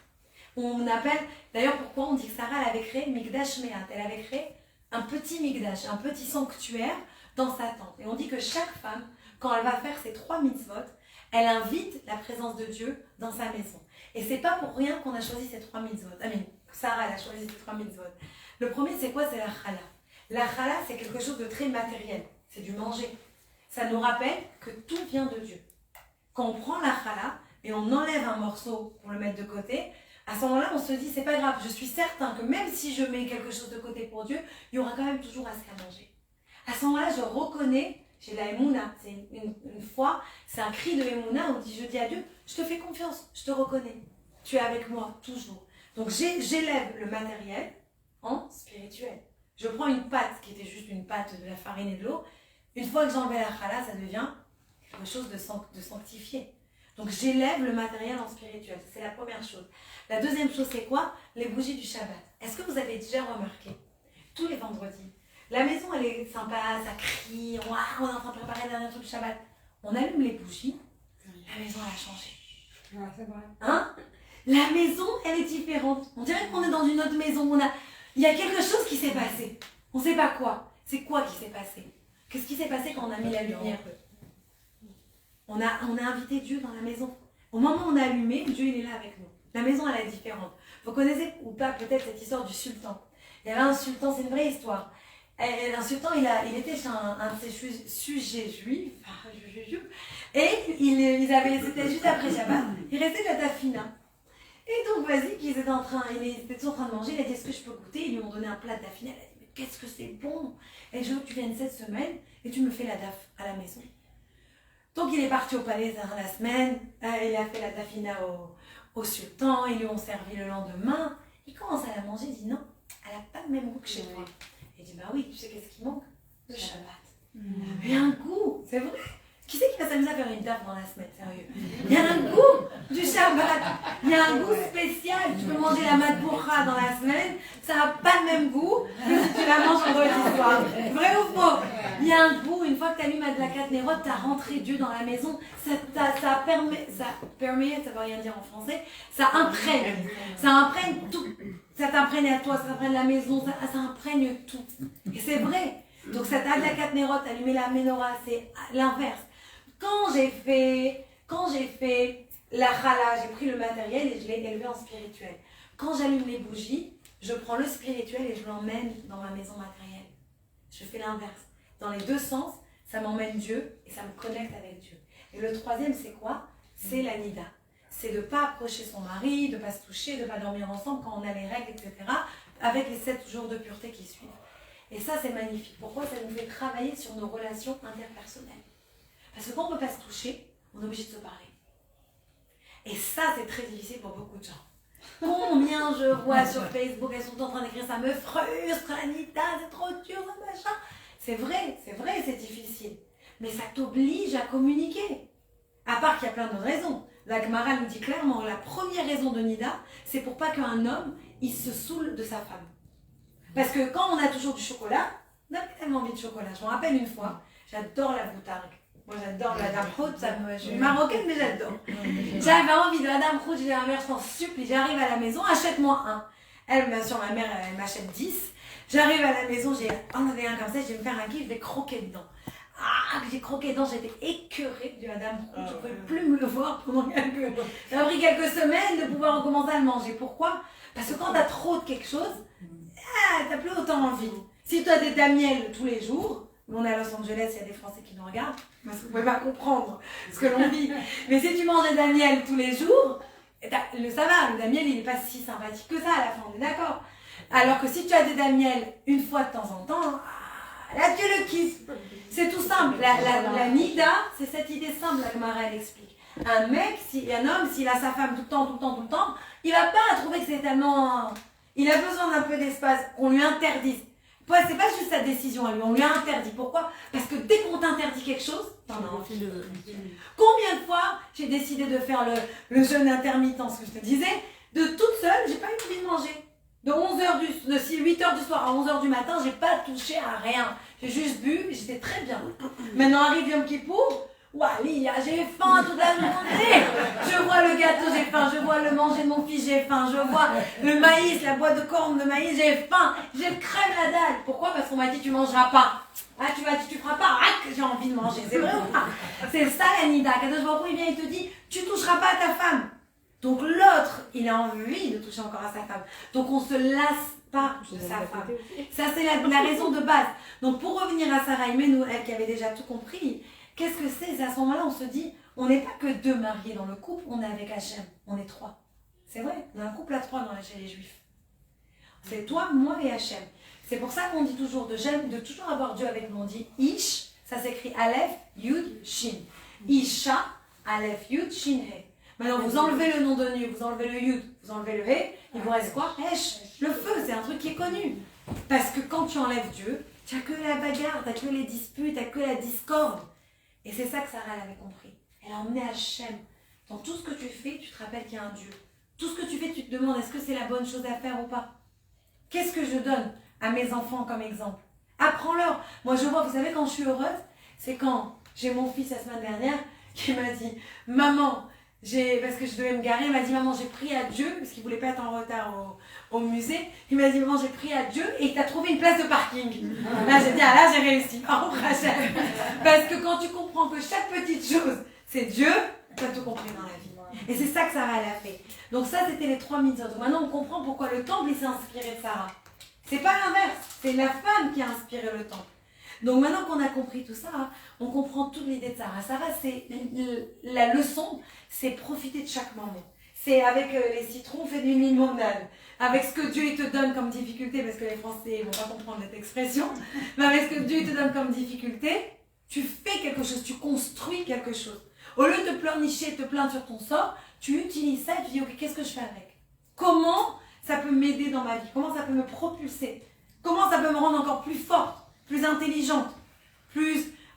[SPEAKER 2] On appelle, d'ailleurs pourquoi on dit que Sarah elle avait créé Mikdash Me'at, elle avait créé un petit Mikdash, un petit sanctuaire dans sa tente. Et on dit que chaque femme, quand elle va faire ses 3 mitzvot, elle invite la présence de Dieu dans sa maison. Et c'est pas pour rien qu'on a choisi ces 3 mitzvot. Sarah elle a choisi ces 3 mitzvot. Le premier c'est quoi? C'est la chala. La chala c'est quelque chose de très matériel, c'est du manger. Ça nous rappelle que tout vient de Dieu. Quand on prend la chala et on enlève un morceau pour le mettre de côté, à ce moment-là, on se dit, c'est pas grave, je suis certain que même si je mets quelque chose de côté pour Dieu, il y aura quand même toujours assez à manger. À ce moment-là, je reconnais, j'ai la Emouna, c'est une foi, c'est un cri de Emouna, on dit, je dis à Dieu, je te fais confiance, je te reconnais, tu es avec moi toujours. Donc j'élève le matériel en spirituel. Je prends une pâte qui était juste une pâte de la farine et de l'eau, une fois que j'enlève la chala, ça devient quelque chose de sanctifié. Donc j'élève le matériel en spirituel, c'est la première chose. La deuxième chose c'est quoi? Les bougies du Shabbat. Est-ce que vous avez déjà remarqué, tous les vendredis, la maison elle est sympa, ça crie, on est en train de préparer le dernier truc du Shabbat. On allume les bougies, la maison elle a changé.
[SPEAKER 5] Ouais, c'est vrai.
[SPEAKER 2] Hein? La maison elle est différente. On dirait qu'on est dans une autre maison, il y a quelque chose qui s'est passé. On ne sait pas quoi. C'est quoi qui s'est passé? Qu'est-ce qui s'est passé quand on a mis la lumière? On a invité Dieu dans la maison. Au moment où on a allumé, Dieu il est là avec nous. La maison elle est différente. Vous connaissez ou pas peut-être cette histoire du sultan. Il y avait un sultan, c'est une vraie histoire. Et un sultan il était chez un de ses sujets juifs. Et c'était juste après Shabbat. Il restait de la tafina. Et donc vas-y, ils étaient tous en train de manger. Il a dit est-ce que je peux goûter? Ils lui ont donné un plat de tafina. Elle a dit mais qu'est-ce que c'est bon! Et je veux que tu viennes cette semaine et tu me fais la daf à la maison. Donc il est parti au palais dans la semaine, il a fait la tafina au sultan, ils lui ont servi le lendemain. Il commence à la manger, il dit non, elle n'a pas le même goût que chez moi. Il dit bah oui, tu sais qu'est-ce qui manque? Le Shabbat. Il y a un goût, c'est vrai. Qui c'est qui va s'amuser à faire une taf dans la semaine, sérieux? Il y a un goût du Shabbat, il y a un goût spécial. Tu peux manger la matboura dans la semaine, ça n'a pas le même goût que si tu la manges vendredi soir. Vrai ou faux? Il y a un goût, une fois que tu allumes la Katnerot, tu as rentré Dieu dans la maison, ça permet, ça veut rien dire en français, ça imprègne tout. Ça t'imprègne à toi, ça t'imprègne la maison, ça imprègne tout. Et c'est vrai. Donc cette Adlakat Nerot, allumer la menorah, c'est l'inverse. Quand j'ai fait la chala, j'ai pris le matériel et je l'ai élevé en spirituel. Quand j'allume les bougies, je prends le spirituel et je l'emmène dans ma maison matérielle. Je fais l'inverse. Dans les deux sens, ça m'emmène Dieu et ça me connecte avec Dieu. Et le troisième, c'est quoi? C'est la nida. C'est de ne pas approcher son mari, de ne pas se toucher, de ne pas dormir ensemble quand on a les règles, etc. Avec les 7 jours de pureté qui suivent. Et ça, c'est magnifique. Pourquoi? Ça nous fait travailler sur nos relations interpersonnelles. Parce que quand on ne peut pas se toucher, on est obligé de se parler. Et ça, c'est très difficile pour beaucoup de gens. Combien je vois sur Facebook, elles sont en train d'écrire, ça me frustre, Anita, c'est trop dur, ça machin. C'est vrai, c'est difficile. Mais ça t'oblige à communiquer. À part qu'il y a plein d'autres raisons. la Gemara nous dit clairement, la première raison de Nida, c'est pour pas qu'un homme, il se saoule de sa femme. Parce que quand on a toujours du chocolat, on a tellement envie de chocolat. Je me rappelle une fois, j'adore la boutargue. Moi j'adore la dame haute, je suis marocaine mais j'adore. J'avais envie de la dame haute, j'ai dit à ma mère, je t'en supplie, j'arrive à la maison, achète-moi un. Elle, bien sûr, ma mère, elle m'achète 10. J'arrive à la maison, j'ai un comme ça, je vais me faire un kiff, je vais croquer dedans. Ah, j'ai croqué dedans, j'étais écœurée de la dame rouge, je ne pouvais plus me le voir pendant quelques... Ça a pris quelques semaines de pouvoir recommencer à le manger. Pourquoi? Parce que quand tu as trop de quelque chose, tu n'as plus autant envie. Si tu as des damiels tous les jours, on est à Los Angeles, il y a des Français qui nous regardent, parce que vous ne pouvez pas comprendre ce que l'on vit. Mais si tu manges des damiels tous les jours, ça va, le damiel il n'est pas si sympathique que ça à la fin, on est d'accord. Alors que si tu as des damiels une fois de temps en temps, là tu le kiffes. C'est tout simple. La nida, c'est cette idée simple, la Gemara elle explique. Un mec, un homme, s'il a sa femme tout le temps, il va pas trouver que c'est tellement... Il a besoin d'un peu d'espace, qu'on lui interdise. C'est pas juste sa décision à lui, on lui a interdit. Pourquoi? Parce que dès qu'on t'interdit quelque chose, t'en as envie. Combien de fois j'ai décidé de faire le jeûne intermittent, ce que je te disais, de toute seule, j'ai pas eu envie de manger. De 8h du soir à 11h du matin, j'ai pas touché à rien. J'ai juste bu, j'étais très bien. Maintenant arrive Yom Kippour, Wally, j'ai faim toute la journée. Je vois le gâteau, j'ai faim. Je vois le manger de mon fils, j'ai faim. Je vois le maïs, la boîte de cornes de maïs, j'ai faim. J'ai crème la dalle. Pourquoi? Parce qu'on m'a dit tu mangeras pas. Ah, tu m'as dit tu feras pas. Ah, que j'ai envie de manger. C'est vrai ou pas? C'est ça la nida. Kadosh Baruch Hu, il vient et te dit tu toucheras pas à ta femme. Donc l'autre, il a envie de toucher encore à sa femme. Donc on se lasse pas de sa femme. Ça c'est la raison de base. Donc pour revenir à Sarah Imenu, elle qui avait déjà tout compris, qu'est-ce que c'est? À ce moment-là, on se dit, on n'est pas que deux mariés dans le couple, on est avec Hachem, on est trois. C'est vrai, on a un couple à trois chez les Juifs. C'est toi, moi et Hachem. C'est pour ça qu'on dit toujours de toujours avoir Dieu avec nous. On dit Ish, ça s'écrit Aleph, Yud, Shin. Isha, Aleph, Yud, Shin, He. Maintenant, vous enlevez le nom de Nu, vous enlevez le Yud, vous enlevez le He, il vous reste quoi? Hesh, le feu, c'est un truc qui est connu. Parce que quand tu enlèves Dieu, tu n'as que la bagarre, tu n'as que les disputes, tu n'as que la discorde. Et c'est ça que Sarah elle avait compris. Elle a emmené Hachem. Dans tout ce que tu fais, tu te rappelles qu'il y a un Dieu. Tout ce que tu fais, tu te demandes est-ce que c'est la bonne chose à faire ou pas? Qu'est-ce que je donne à mes enfants comme exemple? Apprends-leur. Moi je vois, vous savez quand je suis heureuse, c'est quand j'ai mon fils la semaine dernière qui m'a dit maman, parce que je devais me garer, il m'a dit maman j'ai prié à Dieu, parce qu'il voulait pas être en retard au musée, il m'a dit maman j'ai prié à Dieu et il t'a trouvé une place de parking. Là j'ai dit là j'ai réussi, parce que quand tu comprends que chaque petite chose c'est Dieu, tu as tout compris dans la vie. Et c'est ça que Sarah elle a fait. Donc ça c'était les 3 mitzvot. Maintenant on comprend pourquoi le temple il s'est inspiré de Sarah. C'est pas l'inverse, c'est la femme qui a inspiré le temple. Donc maintenant qu'on a compris tout ça, on comprend toute l'idée de Sarah. Sarah, c'est la leçon, c'est profiter de chaque moment. C'est avec les citrons, on fait une limonade. Avec ce que Dieu il te donne comme difficulté, parce que les Français ne vont pas comprendre cette expression, mais avec ce que Dieu il te donne comme difficulté, tu fais quelque chose, tu construis quelque chose. Au lieu de te pleurnicher, de te plaindre sur ton sort, tu utilises ça et tu dis ok, qu'est-ce que je fais avec? Comment ça peut m'aider dans ma vie? Comment ça peut me propulser? Comment ça peut me rendre encore plus forte? Plus intelligente,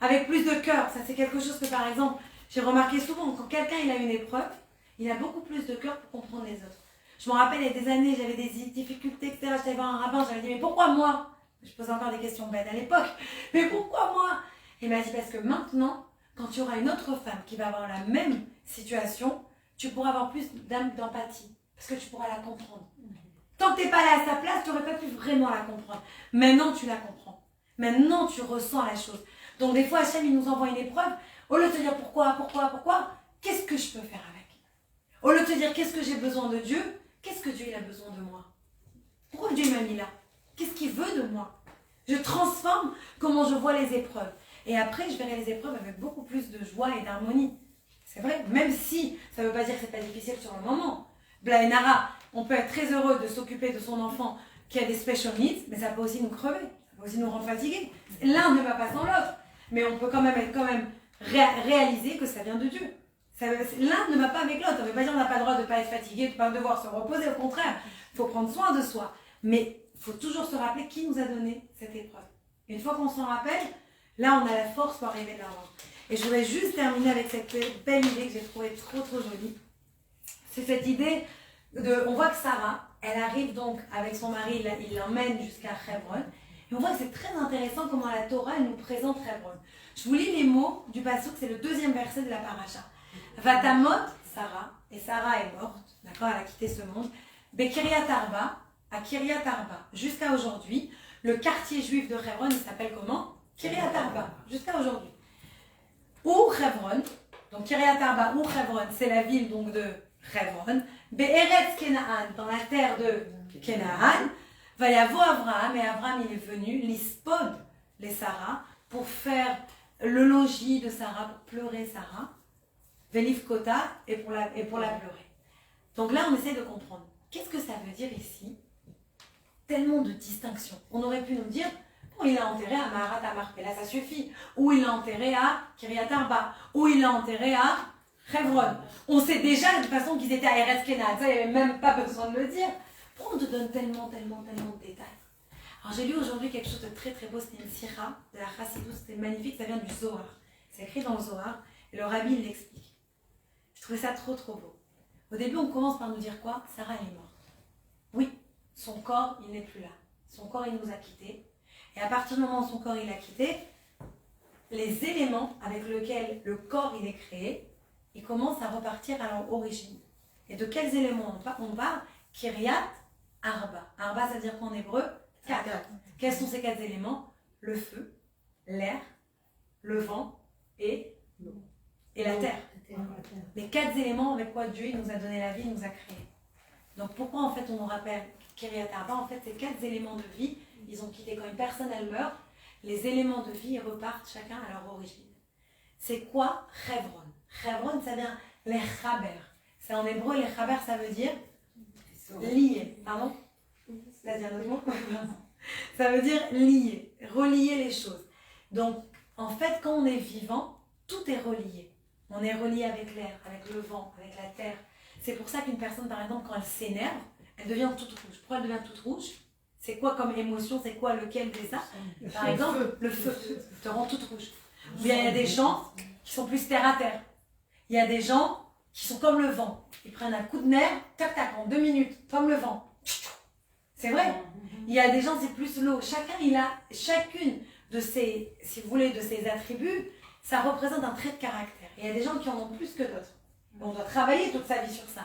[SPEAKER 2] avec plus de cœur. Ça, c'est quelque chose que, par exemple, j'ai remarqué souvent. Quand quelqu'un il a une épreuve, il a beaucoup plus de cœur pour comprendre les autres. Je me rappelle, il y a des années, j'avais des difficultés, etc. J'allais voir un rabbin, j'avais dit, mais pourquoi moi? Je posais encore des questions bêtes à l'époque. Mais pourquoi moi? Il m'a dit, parce que maintenant, quand tu auras une autre femme qui va avoir la même situation, tu pourras avoir plus d'empathie. Parce que tu pourras la comprendre. Tant que tu n'es pas là à sa place, tu n'aurais pas pu vraiment la comprendre. Maintenant, tu la comprends. Maintenant, tu ressens la chose. Donc, des fois, Hachem, il nous envoie une épreuve. Au lieu de te dire pourquoi, qu'est-ce que je peux faire avec? Au lieu de te dire qu'est-ce que j'ai besoin de Dieu, qu'est-ce que Dieu il a besoin de moi? Pourquoi Dieu m'a mis là? Qu'est-ce qu'il veut de moi? Je transforme comment je vois les épreuves. Et après, je verrai les épreuves avec beaucoup plus de joie et d'harmonie. C'est vrai, même si ça ne veut pas dire que c'est pas difficile sur le moment. Blainara, on peut être très heureux de s'occuper de son enfant qui a des special needs, mais ça peut aussi nous crever. Aussi nous rendre fatigués. L'un ne va pas sans l'autre. Mais on peut quand même réaliser que ça vient de Dieu. L'un ne va pas avec l'autre. Ça ne veut pas dire qu'on n'a pas le droit de ne pas être fatigué, de ne pas devoir se reposer. Au contraire, il faut prendre soin de soi. Mais il faut toujours se rappeler qui nous a donné cette épreuve. Une fois qu'on s'en rappelle, là on a la force pour arriver de l'avant. Et je voudrais juste terminer avec cette belle idée que j'ai trouvée trop jolie. C'est cette idée de, on voit que Sarah, elle arrive donc avec son mari, il l'emmène jusqu'à Hebron. Et on voit que c'est très intéressant comment la Torah elle nous présente Hebron. Je vous lis les mots du pasuk, c'est le 2e verset de la paracha. Vatamot Sarah, et Sarah est morte, d'accord, elle a quitté ce monde. Bekiryat Arba, à Kiryat Arba, jusqu'à aujourd'hui. Le quartier juif de Hebron, il s'appelle comment? Kiryat Arba, jusqu'à aujourd'hui. Ou Hebron, donc Kiryat Arba ou Hebron, c'est la ville donc de Hebron. Be'eretz Kenaan, dans la terre de Kenaan. Vayavo Abraham, et Abraham il est venu, l'ispod, les Sarah, pour faire le logis de Sarah, pour pleurer Sarah. Veliv Kota, et pour la pleurer. Donc là, on essaie de comprendre. Qu'est-ce que ça veut dire ici? Tellement de distinctions. On aurait pu nous dire, bon, il l'a enterré à Maharat Amarpela, ça suffit. Ou il l'a enterré à Kiryat Arba. Ou il l'a enterré à Hebron. On sait déjà de toute façon qu'ils étaient à Eretz Kenaan. Ça, il n'y avait même pas besoin de le dire. Pourquoi on te donne tellement de détails? Alors j'ai lu aujourd'hui quelque chose de très beau, c'était une sira de la Chassidut, c'était magnifique, ça vient du Zohar. C'est écrit dans le Zohar, et le rabbi il l'explique. Je trouvais ça trop beau. Au début, on commence par nous dire quoi? Sarah, elle est morte. Oui, son corps, il n'est plus là. Son corps, il nous a quittés. Et à partir du moment où son corps, il a quitté, les éléments avec lesquels le corps, il est créé, ils commencent à repartir à leur origine. Et de quels éléments on parle? Kiryat Arba. Arba, ça veut dire quoi en hébreu? 4. Quels sont ces 4 éléments? Le feu, l'air, le vent et la terre. Les 4 éléments avec quoi Dieu nous a donné la vie, il nous a créé. Donc pourquoi en fait on nous rappelle Kiryat Arba? En fait ces 4 éléments de vie, ils ont quitté. Quand une personne elle meurt, les éléments de vie ils repartent chacun à leur origine. C'est quoi Hebron? Hebron ça vient les chaber. C'est en hébreu les chaber ça veut dire lier. Pardon? C'est-à-dire notre mot? Ça veut dire lier, relier les choses. Donc en fait quand on est vivant, tout est relié. On est relié avec l'air, avec le vent, avec la terre. C'est pour ça qu'une personne, par exemple, quand elle s'énerve, elle devient toute rouge. Pourquoi elle devient toute rouge? C'est quoi comme émotion? C'est quoi lequel des ça? Par exemple, le feu te rend toute rouge. Ou bien il y a des gens qui sont plus terre à terre. Il y a des gens qui sont comme le vent. Ils prennent un coup de nerf, tac tac, en 2 minutes, comme le vent. C'est vrai. Il y a des gens, c'est plus l'eau. Chacune de ces, si vous voulez, de ces attributs, ça représente un trait de caractère. Il y a des gens qui en ont plus que d'autres. On doit travailler toute sa vie sur ça.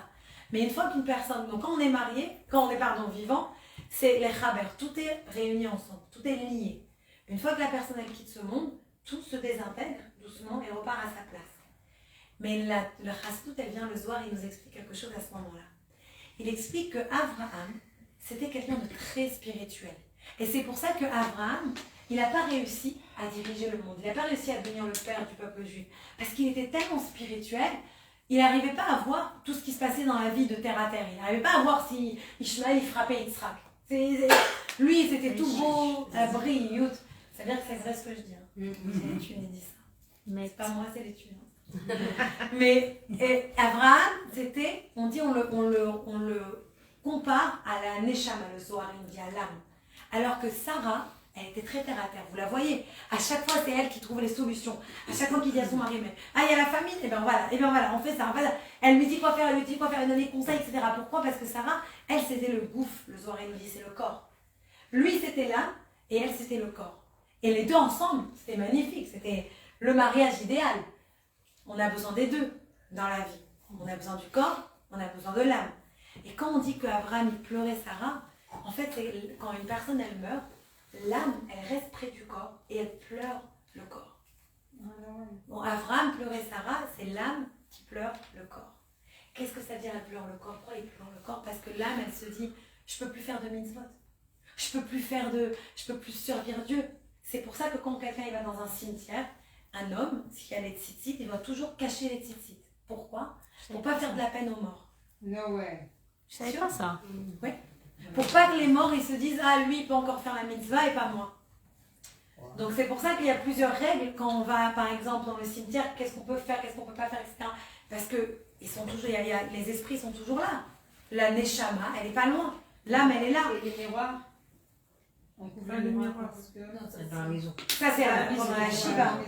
[SPEAKER 2] Mais une fois qu'une personne, donc quand on est marié, quand on est vivant, c'est les chaber, tout est réuni ensemble, tout est lié. Une fois que la personne elle quitte ce monde, tout se désintègre doucement et repart à sa place. Mais le Chassidut, elle vient, le Zohar, il nous explique quelque chose à ce moment-là. Il explique que Abraham, c'était quelqu'un de très spirituel. Et c'est pour ça que Abraham, il n'a pas réussi à diriger le monde. Il n'a pas réussi à devenir le père du peuple juif. Parce qu'il était tellement spirituel, il n'arrivait pas à voir tout ce qui se passait dans la vie de terre à terre. Il n'arrivait pas à voir si Ishmaël il frappait Yitzhak. Lui, c'était tout beau, bri, yout. Ça veut dire que c'est vrai ce que je dis. C'est les Tunes qui disent ça. Mais c'est pas moi, c'est les Tunes. Mais Abraham, c'était, on le compare à la Neshama, le Zohar, il nous dit à l'âme. Alors que Sarah, elle était très terre à terre, vous la voyez. À chaque fois, c'est elle qui trouve les solutions. À chaque fois qu'il dit à son mari, mais il y a la famine, et bien voilà, on fait ça. Elle lui dit quoi faire, elle donne des conseils, etc. Pourquoi? Parce que Sarah, elle, c'était le gouffre, le Zohar nous dit, c'est le corps. Lui, c'était l'âme, et elle, c'était le corps. Et les deux ensemble, c'était magnifique, c'était le mariage idéal. On a besoin des deux dans la vie. On a besoin du corps, on a besoin de l'âme. Et quand on dit qu'Abraham, il pleurait Sarah, en fait, c'est quand une personne, elle meurt, l'âme, elle reste près du corps et elle pleure le corps. Bon, Abraham pleurait Sarah, c'est l'âme qui pleure le corps. Qu'est-ce que ça veut dire, elle pleure le corps? Pourquoi il pleure le corps? Parce que l'âme, elle se dit, je peux plus faire de mitzvot. Je peux plus servir Dieu. C'est pour ça que quand quelqu'un il va dans un cimetière, un homme, s'il y a les tzitzit, il doit toujours cacher les tzitzit. Pourquoi? Pour pas faire de la peine aux morts.
[SPEAKER 5] No way.
[SPEAKER 1] Je savais pas ça.
[SPEAKER 2] Oui. Pour pas que les morts ils se disent ah lui il peut encore faire la mitzvah et pas moi. Donc c'est pour ça qu'il y a plusieurs règles quand on va par exemple dans le cimetière, qu'est-ce qu'on peut faire, qu'est-ce qu'on peut pas faire, etc. Parce que ils sont toujours, les esprits sont toujours là. La neshama, elle est pas loin. L'âme elle est là.
[SPEAKER 5] Et les miroirs. On couvre les miroirs parce que...
[SPEAKER 7] C'est dans la maison.
[SPEAKER 2] Ça c'est pendant la shiva.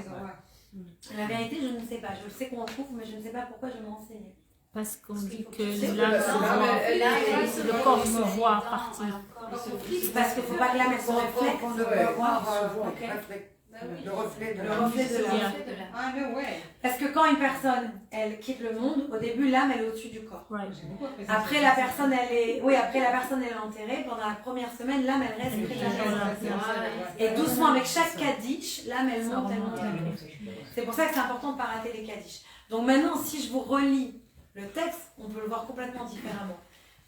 [SPEAKER 2] La vérité, je ne sais pas. Je sais qu'on trouve, mais je ne sais pas pourquoi je vais me renseigner.
[SPEAKER 1] Parce qu'on dit que
[SPEAKER 2] C'est
[SPEAKER 1] l'âme se voit, le corps se voit à partir.
[SPEAKER 2] Parce qu'il ne faut pas que l'âme elle se reflète.
[SPEAKER 6] On ne peut voir
[SPEAKER 2] Ok.
[SPEAKER 6] le reflet de
[SPEAKER 2] Le
[SPEAKER 6] la
[SPEAKER 2] reflet de l'âme.
[SPEAKER 5] Ah, mais ouais.
[SPEAKER 2] Parce que quand une personne, elle quitte le monde, au début, l'âme, elle est au-dessus du corps.
[SPEAKER 1] Right.
[SPEAKER 5] J'ai beaucoup apprécié
[SPEAKER 2] Après,
[SPEAKER 5] ça.
[SPEAKER 2] la personne, après la personne, elle est enterrée. Pendant la première semaine, l'âme, elle reste près de la personne. Et doucement, avec chaque kaddish, l'âme, elle monte, elle monte, elle monte. C'est pour ça que c'est important de ne pas rater les kaddish. Donc maintenant, si je vous relis le texte, on peut le voir complètement différemment.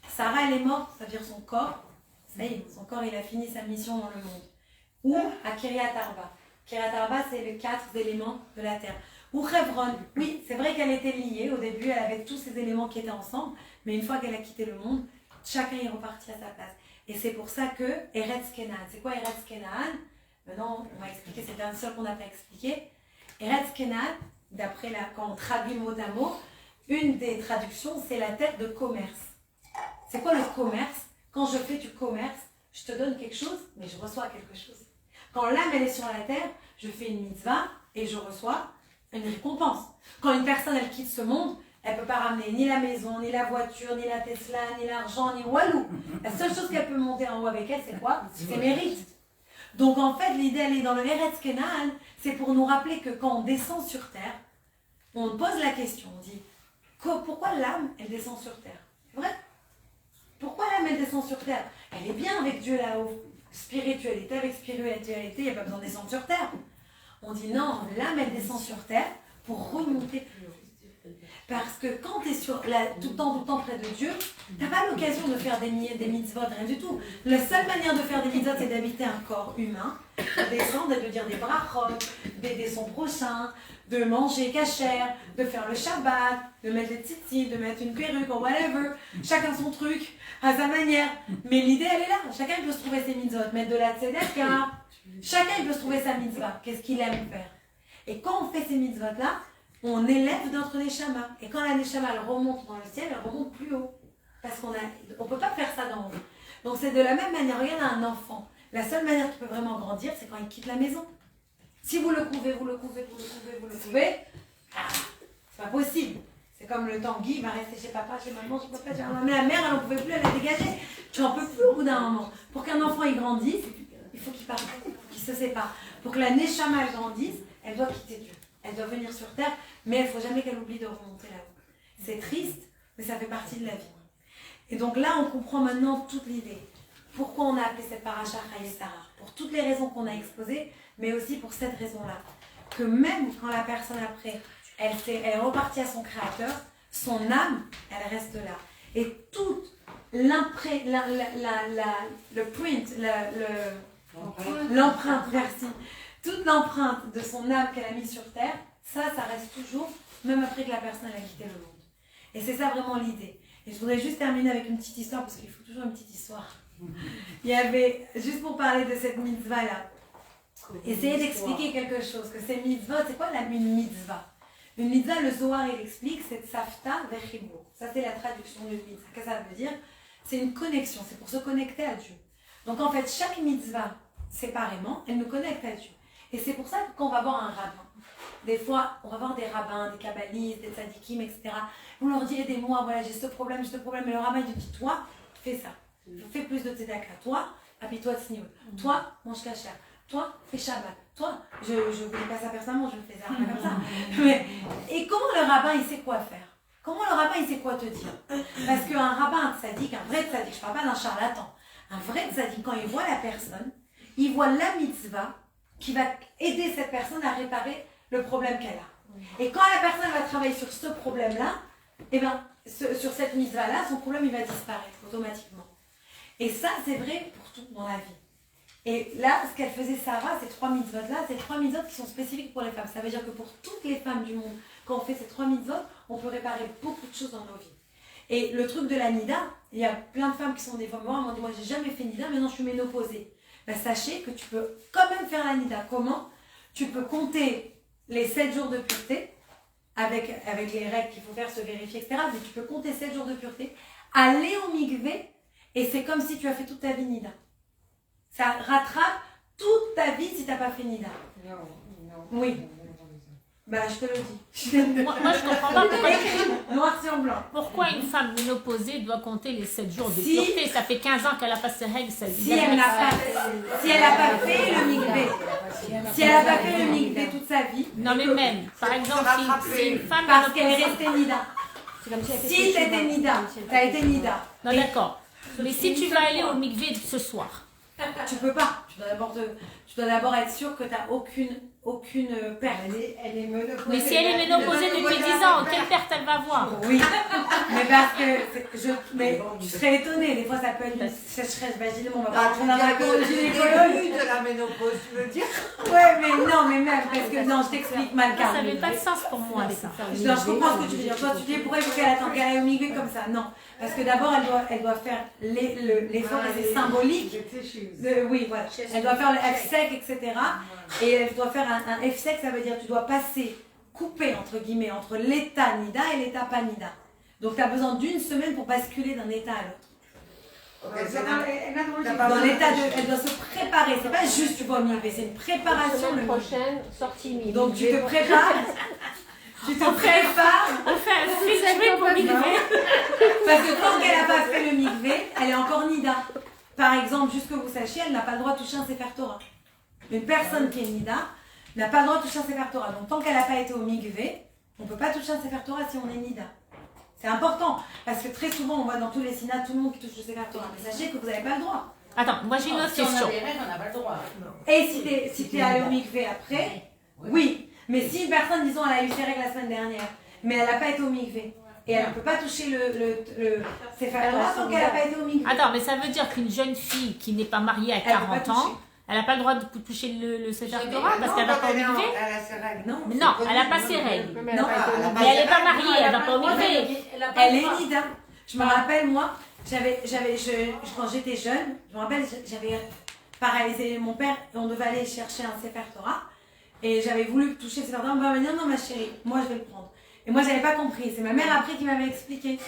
[SPEAKER 2] Sarah, elle est morte, ça veut dire son corps. Ça y est, son corps, il a fini sa mission dans le monde. Ou à Kiryat Arba. Kiryat Arba, c'est les 4 éléments de la terre. Ou Hebron. Oui, c'est vrai qu'elle était liée. Au début, elle avait tous ces éléments qui étaient ensemble. Mais une fois qu'elle a quitté le monde, chacun est reparti à sa place. Et c'est pour ça que Eretz Kenan. C'est quoi Eretz Kenan? Maintenant, on va expliquer, c'est un seul qu'on n'a pas expliqué. Eretz Kenan, d'après quand on traduit mot à mot, une des traductions, c'est la tête de commerce. C'est quoi le commerce? Quand je fais du commerce, je te donne quelque chose, mais je reçois quelque chose. Quand l'âme, elle est sur la terre, je fais une mitzvah et je reçois une récompense. Quand une personne, elle quitte ce monde, elle ne peut pas ramener ni la maison, ni la voiture, ni la Tesla, ni l'argent, ni Walou. La seule chose qu'elle peut monter en haut avec elle, c'est quoi? C'est mérite. Donc en fait, l'idée, elle est dans le Eretz Kenan, c'est pour nous rappeler que quand on descend sur terre, on pose la question, on dit, pourquoi l'âme, elle descend sur terre? C'est vrai? Pourquoi l'âme, elle descend sur terre? Elle est bien avec Dieu là-haut. Spiritualité avec spiritualité, il n'y a pas besoin de descendre sur terre. On dit non, l'âme, elle descend sur terre pour remonter plus haut. Parce que quand tu es tout le temps près de Dieu, tu n'as pas l'occasion de faire des mitzvot, rien du tout. La seule manière de faire des mitzvot, c'est d'habiter un corps humain, de descendre et de dire des brachot, d'aider son prochain, de manger cachère, de faire le Shabbat, de mettre des tzitzit, de mettre une perruque ou whatever. Chacun son truc, à sa manière. Mais l'idée, elle est là. Chacun peut se trouver ses mitzvot. Mettre de la tzedaka. Chacun peut se trouver sa mitzvah. Qu'est-ce qu'il aime faire? Et quand on fait ces mitzvot-là, on élève notre neshama. Et quand la neshama, elle remonte dans le ciel, elle remonte plus haut. Parce qu'on ne peut pas faire ça d'en haut. Donc c'est de la même manière. Regarde un enfant. La seule manière qu'il peut vraiment grandir, c'est quand il quitte la maison. Si vous le couvez, c'est pas possible. C'est comme le Tanguy, il va rester chez papa, chez maman, chez papa, chez maman. Mais la mère, elle n'en pouvait plus, elle a dégagé. Tu n'en peux plus au bout d'un moment. Pour qu'un enfant il grandisse, il faut qu'il parte, qu'il se sépare. Pour que la Neshama elle grandisse, elle doit quitter Dieu. Elle doit venir sur terre, mais il ne faut jamais qu'elle oublie de remonter là-haut. C'est triste, mais ça fait partie de la vie. Et donc là, on comprend maintenant toute l'idée. Pourquoi on a appelé cette paracha Chaye Sarah? Pour toutes les raisons qu'on a exposées, mais aussi pour cette raison-là. Que même quand la personne après, elle est repartie à son créateur, son âme, elle reste là. Et toute l'empreinte, merci, toute l'empreinte de son âme qu'elle a mise sur terre, ça reste toujours, même après que la personne elle a quitté le monde. Et c'est ça vraiment l'idée. Et je voudrais juste terminer avec une petite histoire, parce qu'il faut toujours une petite histoire. Il y avait, juste pour parler de cette mitzvah-là, essayer d'expliquer quelque chose, que ces mitzvot, c'est quoi une mitzvah? Une mitzvah, le Zohar, il explique, c'est Tzavta Vechibur. Ça, c'est la traduction d'une mitzvah. Qu'est-ce que ça veut dire? C'est une connexion, c'est pour se connecter à Dieu. Donc en fait, chaque mitzvah, séparément, elle nous connecte à Dieu. Et c'est pour ça que quand on va voir un rabbin, des fois, on va voir des rabbins, des kabbalistes, des tzadikim, etc. On leur dit, aidez-moi, voilà, j'ai ce problème. Et le rabbin, il dit, toi, fais ça. Fais plus de tzedaka. Toi, habille-toi de snioul. Toi, mange kasher. Toi, fais Shabbat. Toi, je ne voulais pas ça personnellement, je le faisais un peu comme ça. Mais, et comment le rabbin, il sait quoi faire? Comment le rabbin, il sait quoi te dire? Parce qu'un rabbin tzaddik, un vrai tzaddik, je ne parle pas d'un charlatan, un vrai tzaddik, quand il voit la personne, il voit la mitzvah qui va aider cette personne à réparer le problème qu'elle a. Et quand la personne va travailler sur ce problème-là, eh ben, sur cette mitzvah-là, son problème, il va disparaître automatiquement. Et ça, c'est vrai pour tout dans la vie. Et là, ce qu'elle faisait Sarah, ces 3 mitzvot-là, c'est 3 mitzvot qui sont spécifiques pour les femmes. Ça veut dire que pour toutes les femmes du monde, quand on fait ces 3 mitzvot, on peut réparer beaucoup de choses dans nos vies. Et le truc de la nida, il y a plein de femmes qui sont des femmes, moi, m'ont dit, moi j'ai jamais fait nida, maintenant je suis ménopausée. Ben, sachez que tu peux quand même faire la nida. Comment? Tu peux compter les 7 jours de pureté, avec les règles qu'il faut faire, se vérifier, etc. Mais tu peux compter 7 jours de pureté, aller au mikvé, et c'est comme si tu as fait toute ta vie nida. Ça rattrape toute ta vie si tu n'as pas fait nida.
[SPEAKER 5] Non.
[SPEAKER 2] Oui. Bah, je te le dis.
[SPEAKER 1] Moi, je comprends pas pourquoi,
[SPEAKER 2] Noir sur blanc.
[SPEAKER 1] pourquoi une femme ménopausée doit compter les 7 jours de
[SPEAKER 2] Si-
[SPEAKER 1] pureté. Ça fait 15 ans qu'elle a pas ses règles.
[SPEAKER 2] Si elle n'a pas fait le mikvé, si elle n'a pas fait le mikvé toute sa vie,
[SPEAKER 1] Non, mais même, par exemple, si une femme
[SPEAKER 2] parce qu'elle est
[SPEAKER 1] ménopausée...
[SPEAKER 2] restée Nida.
[SPEAKER 3] C'est comme si elle
[SPEAKER 2] Si t'étais Nida, t'as été Nida.
[SPEAKER 1] Non, d'accord. Mais si tu vas aller au mikvé ce soir,
[SPEAKER 2] Tu peux pas. Tu dois d'abord être sûr que t'as aucune perte.
[SPEAKER 5] Elle est ménopausée.
[SPEAKER 1] mais si elle est ménopausée depuis 10 ans, quelle perte elle va avoir?
[SPEAKER 2] Oui, mais parce que je serais étonnée. Des fois, ça peut être une sécheresse vaginale. On va pas rentrer dans la cour de gynécologue.
[SPEAKER 7] de la ménopause, tu veux dire?
[SPEAKER 2] Ouais, mais non, mais même parce que non, je t'explique mal,
[SPEAKER 1] Ça
[SPEAKER 2] car
[SPEAKER 1] n'avait pas de sens pour moi, ça.
[SPEAKER 2] non, je comprends ce que tu veux dire. Toi, tu dis pourquoi il faut qu'elle attende qu'elle aille au mikvé comme ça. Non, parce que d'abord, elle doit faire l'effort et c'est symbolique. Oui, voilà. Elle doit faire le F sec, etc. Et elle doit faire un F sec, ça veut dire tu dois couper entre guillemets entre l'état Nida et l'état pas Nida. Donc tu as besoin d'une semaine pour basculer d'un état à l'autre. Dans l'état elle doit se préparer. C'est pas juste tu vas au mikvé, c'est une préparation.
[SPEAKER 3] Semaine prochaine, sortie mi.
[SPEAKER 2] Donc tu te prépares. Tu te prépares.
[SPEAKER 1] On fait un free pour mikvé.
[SPEAKER 2] Parce que tant qu'elle n'a pas fait le mikvé, elle est encore Nida. Par exemple, juste que vous sachiez, elle n'a pas le droit de toucher un Sefer Torah. Une personne qui est Nida n'a pas le droit de toucher un Sefer Torah. Donc tant qu'elle n'a pas été au mikvé, on ne peut pas toucher un Sefer Torah si on est Nida. C'est important, parce que très souvent, on voit dans tous les synats tout le monde qui touche le Sefer Torah. Mais sachez que vous n'avez pas le droit.
[SPEAKER 1] Attends, moi j'ai une autre question.
[SPEAKER 8] on n'a pas le droit.
[SPEAKER 2] Et si tu es allé au mikvé après, oui. Mais si une personne, disons, elle a eu ses règles la semaine dernière, mais elle n'a pas été au mikvé, et elle ne peut pas toucher le Sefer Torah tant qu'elle n'a pas été au mikvé.
[SPEAKER 1] Attends, mais ça veut dire qu'une jeune fille qui n'est pas mariée à
[SPEAKER 2] Elle peut pas
[SPEAKER 1] 40 ans,
[SPEAKER 2] toucher.
[SPEAKER 1] elle n'a pas le droit de toucher le Sefer Torah parce qu'elle va pas au mikvé?
[SPEAKER 6] Elle a ses règles.
[SPEAKER 2] Non,
[SPEAKER 1] Mais non, elle n'a pas ses règles.
[SPEAKER 2] non.
[SPEAKER 1] Mais elle n'est pas mariée, elle va pas au mikvé.
[SPEAKER 2] Elle est Nida. Je me rappelle, moi, quand j'étais jeune, je me rappelle, j'avais paralysé mon père et on devait aller chercher un Sefer Torah. Et j'avais voulu toucher le Sefer Torah. On m'a dit non, ma chérie, moi je vais le prendre. Et moi, j'avais pas compris. C'est ma mère après qui m'avait expliqué.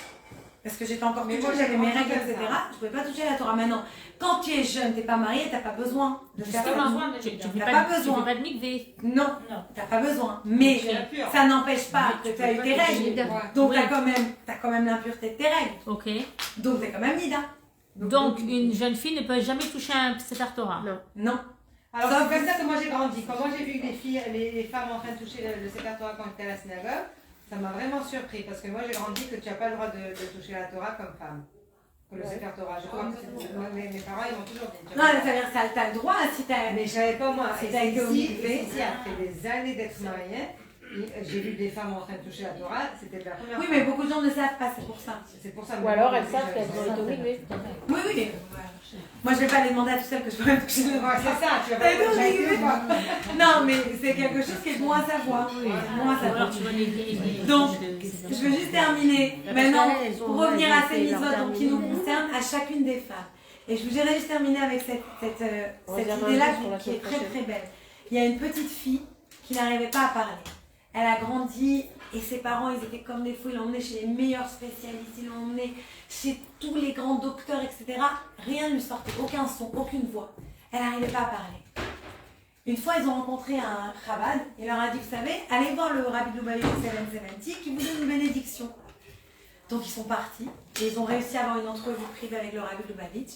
[SPEAKER 2] Parce que j'étais encore toute jeune, j'avais mes règles, etc. Je pouvais pas toucher la Torah. Maintenant, quand tu es jeune, tu n'es pas mariée, tu n'as pas besoin de faire ça.
[SPEAKER 1] Tu ne
[SPEAKER 2] T'as pas besoin.
[SPEAKER 1] fais pas de mikvé.
[SPEAKER 2] Non, tu n'as pas besoin. Mais ça n'empêche pas que tu as eu tes règles. Donc
[SPEAKER 1] Oui.
[SPEAKER 2] tu as quand même l'impureté de tes règles.
[SPEAKER 1] Ok.
[SPEAKER 2] Donc tu es quand même Nida.
[SPEAKER 1] Donc une jeune fille ne peut jamais toucher un Sefer Torah.
[SPEAKER 2] Non.
[SPEAKER 5] Alors
[SPEAKER 2] Sauf
[SPEAKER 5] c'est comme ça que moi j'ai grandi. Quand moi j'ai vu que les femmes en train de toucher le Sefer Torah quand j'étais à la synagogue, ça m'a vraiment surpris parce que moi j'ai grandi que tu n'as pas le droit de toucher la Torah comme femme. Que le Sefer Torah. Je crois que moi, mes parents ils m'ont toujours dit.
[SPEAKER 2] Non, ça veut dire que tu as le droit si tu as.
[SPEAKER 5] Mais je savais pas moi.
[SPEAKER 2] Si
[SPEAKER 5] Et
[SPEAKER 2] t'as été au
[SPEAKER 5] ici,
[SPEAKER 2] mikvé.
[SPEAKER 5] ici, après des années d'être mariée, j'ai vu des femmes en train de toucher la Torah, c'était la première
[SPEAKER 2] Oui,
[SPEAKER 5] fois.
[SPEAKER 2] mais beaucoup de gens ne savent pas, c'est pour ça.
[SPEAKER 5] C'est pour ça.
[SPEAKER 3] Ou alors elles savent qu'elles vont être au mikvé.
[SPEAKER 2] Oui, oui. Moi, je vais pas les demander à toutes celles que je peux même toucher le
[SPEAKER 5] Ouais, c'est ça, tu vas
[SPEAKER 2] T'as été au
[SPEAKER 5] pas
[SPEAKER 2] mikvé. Non, mais c'est quelque chose qui est bon à savoir. Bon à
[SPEAKER 1] Ou
[SPEAKER 2] savoir.
[SPEAKER 1] alors tu vois les
[SPEAKER 2] Donc,
[SPEAKER 1] de-
[SPEAKER 2] Je veux juste terminer.
[SPEAKER 3] Parce
[SPEAKER 2] Maintenant,
[SPEAKER 3] qu'elles, elles ont-
[SPEAKER 2] pour revenir à ces
[SPEAKER 3] elles ont fait
[SPEAKER 2] mitzvot
[SPEAKER 3] leur
[SPEAKER 2] donc, qui nous
[SPEAKER 3] dernier.
[SPEAKER 2] concernent à chacune des femmes. Et je voudrais juste terminer avec cette
[SPEAKER 3] On reviendra
[SPEAKER 2] idée-là
[SPEAKER 3] un jour sur la
[SPEAKER 2] qui est
[SPEAKER 3] semaine
[SPEAKER 2] très
[SPEAKER 3] prochaine.
[SPEAKER 2] très belle. Il y a une petite fille qui n'arrivait pas à parler. Elle a grandi et ses parents, ils étaient comme des fous. Ils l'ont emmenée chez les meilleurs spécialistes, ils l'ont emmenée chez tous les grands docteurs, etc. Rien ne lui sortait, aucun son, aucune voix. Elle n'arrivait pas à parler. Une fois, ils ont rencontré un Chabad. Il leur a dit, vous savez, allez voir le Rabbi Lubavitch 770 qui vous donne une bénédiction. Donc ils sont partis et ils ont réussi à avoir une entrevue privée avec le Rabbi Lubavitch.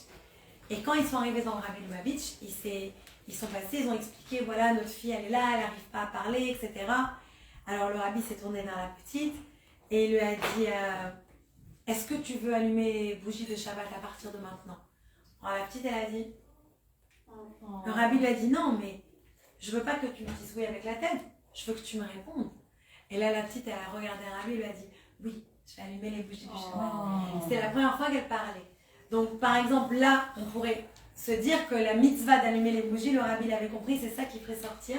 [SPEAKER 2] Et quand ils sont arrivés dans le Rabbi Lubavitch, ils sont passés, ils ont expliqué, voilà, notre fille, elle est là, elle n'arrive pas à parler, etc. Alors le Rabbi s'est tourné vers la petite et il lui a dit, est-ce que tu veux allumer les bougies de Shabbat à partir de maintenant? Alors la petite, elle a dit, le Rabbi lui a dit, non, mais je veux pas que tu me dises oui avec la tête, je veux que tu me répondes. Et là, la petite, elle a regardé le Rabbi et lui a dit, oui, je vais allumer les bougies du Shabbat. C'était la première fois qu'elle parlait. Donc, par exemple, là, on pourrait se dire que la mitzvah d'allumer les bougies, le Rabbi l'avait compris, c'est ça qui ferait sortir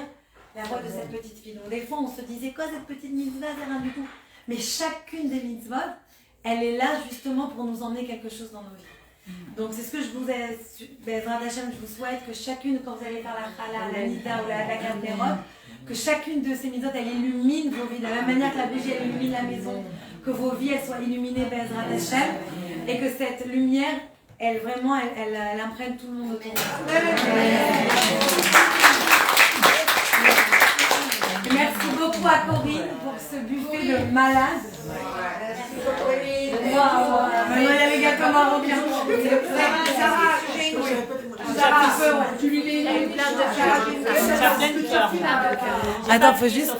[SPEAKER 2] la voix de cette petite fille. Donc, des fois, on se disait, quoi, cette petite mitzvah, c'est rien du tout. Mais chacune des mitzvot, elle est là justement pour nous emmener quelque chose dans nos vies. Donc, c'est ce que je vous ai, Bezrat Hashem, je vous souhaite que chacune, quand vous allez faire la chala, la nida ou la garde-robe, que chacune de ces mitzvot, elle illumine vos vies, de la même manière que la bougie, elle illumine la maison, que vos vies, elles soient illuminées, Bezrat Hashem, et que cette lumière, elle vraiment, elle imprègne tout le monde autour de vous. Merci beaucoup. beaucoup à Corinne pour ce buffet de malade. Maintenant, il y a les gâteaux marocains.
[SPEAKER 7] Sarah, j'ai une
[SPEAKER 2] Sarah, un peu, ouais.
[SPEAKER 7] Tu lui mets une
[SPEAKER 1] Tu as plein de cœur.
[SPEAKER 2] Attends, faut juste...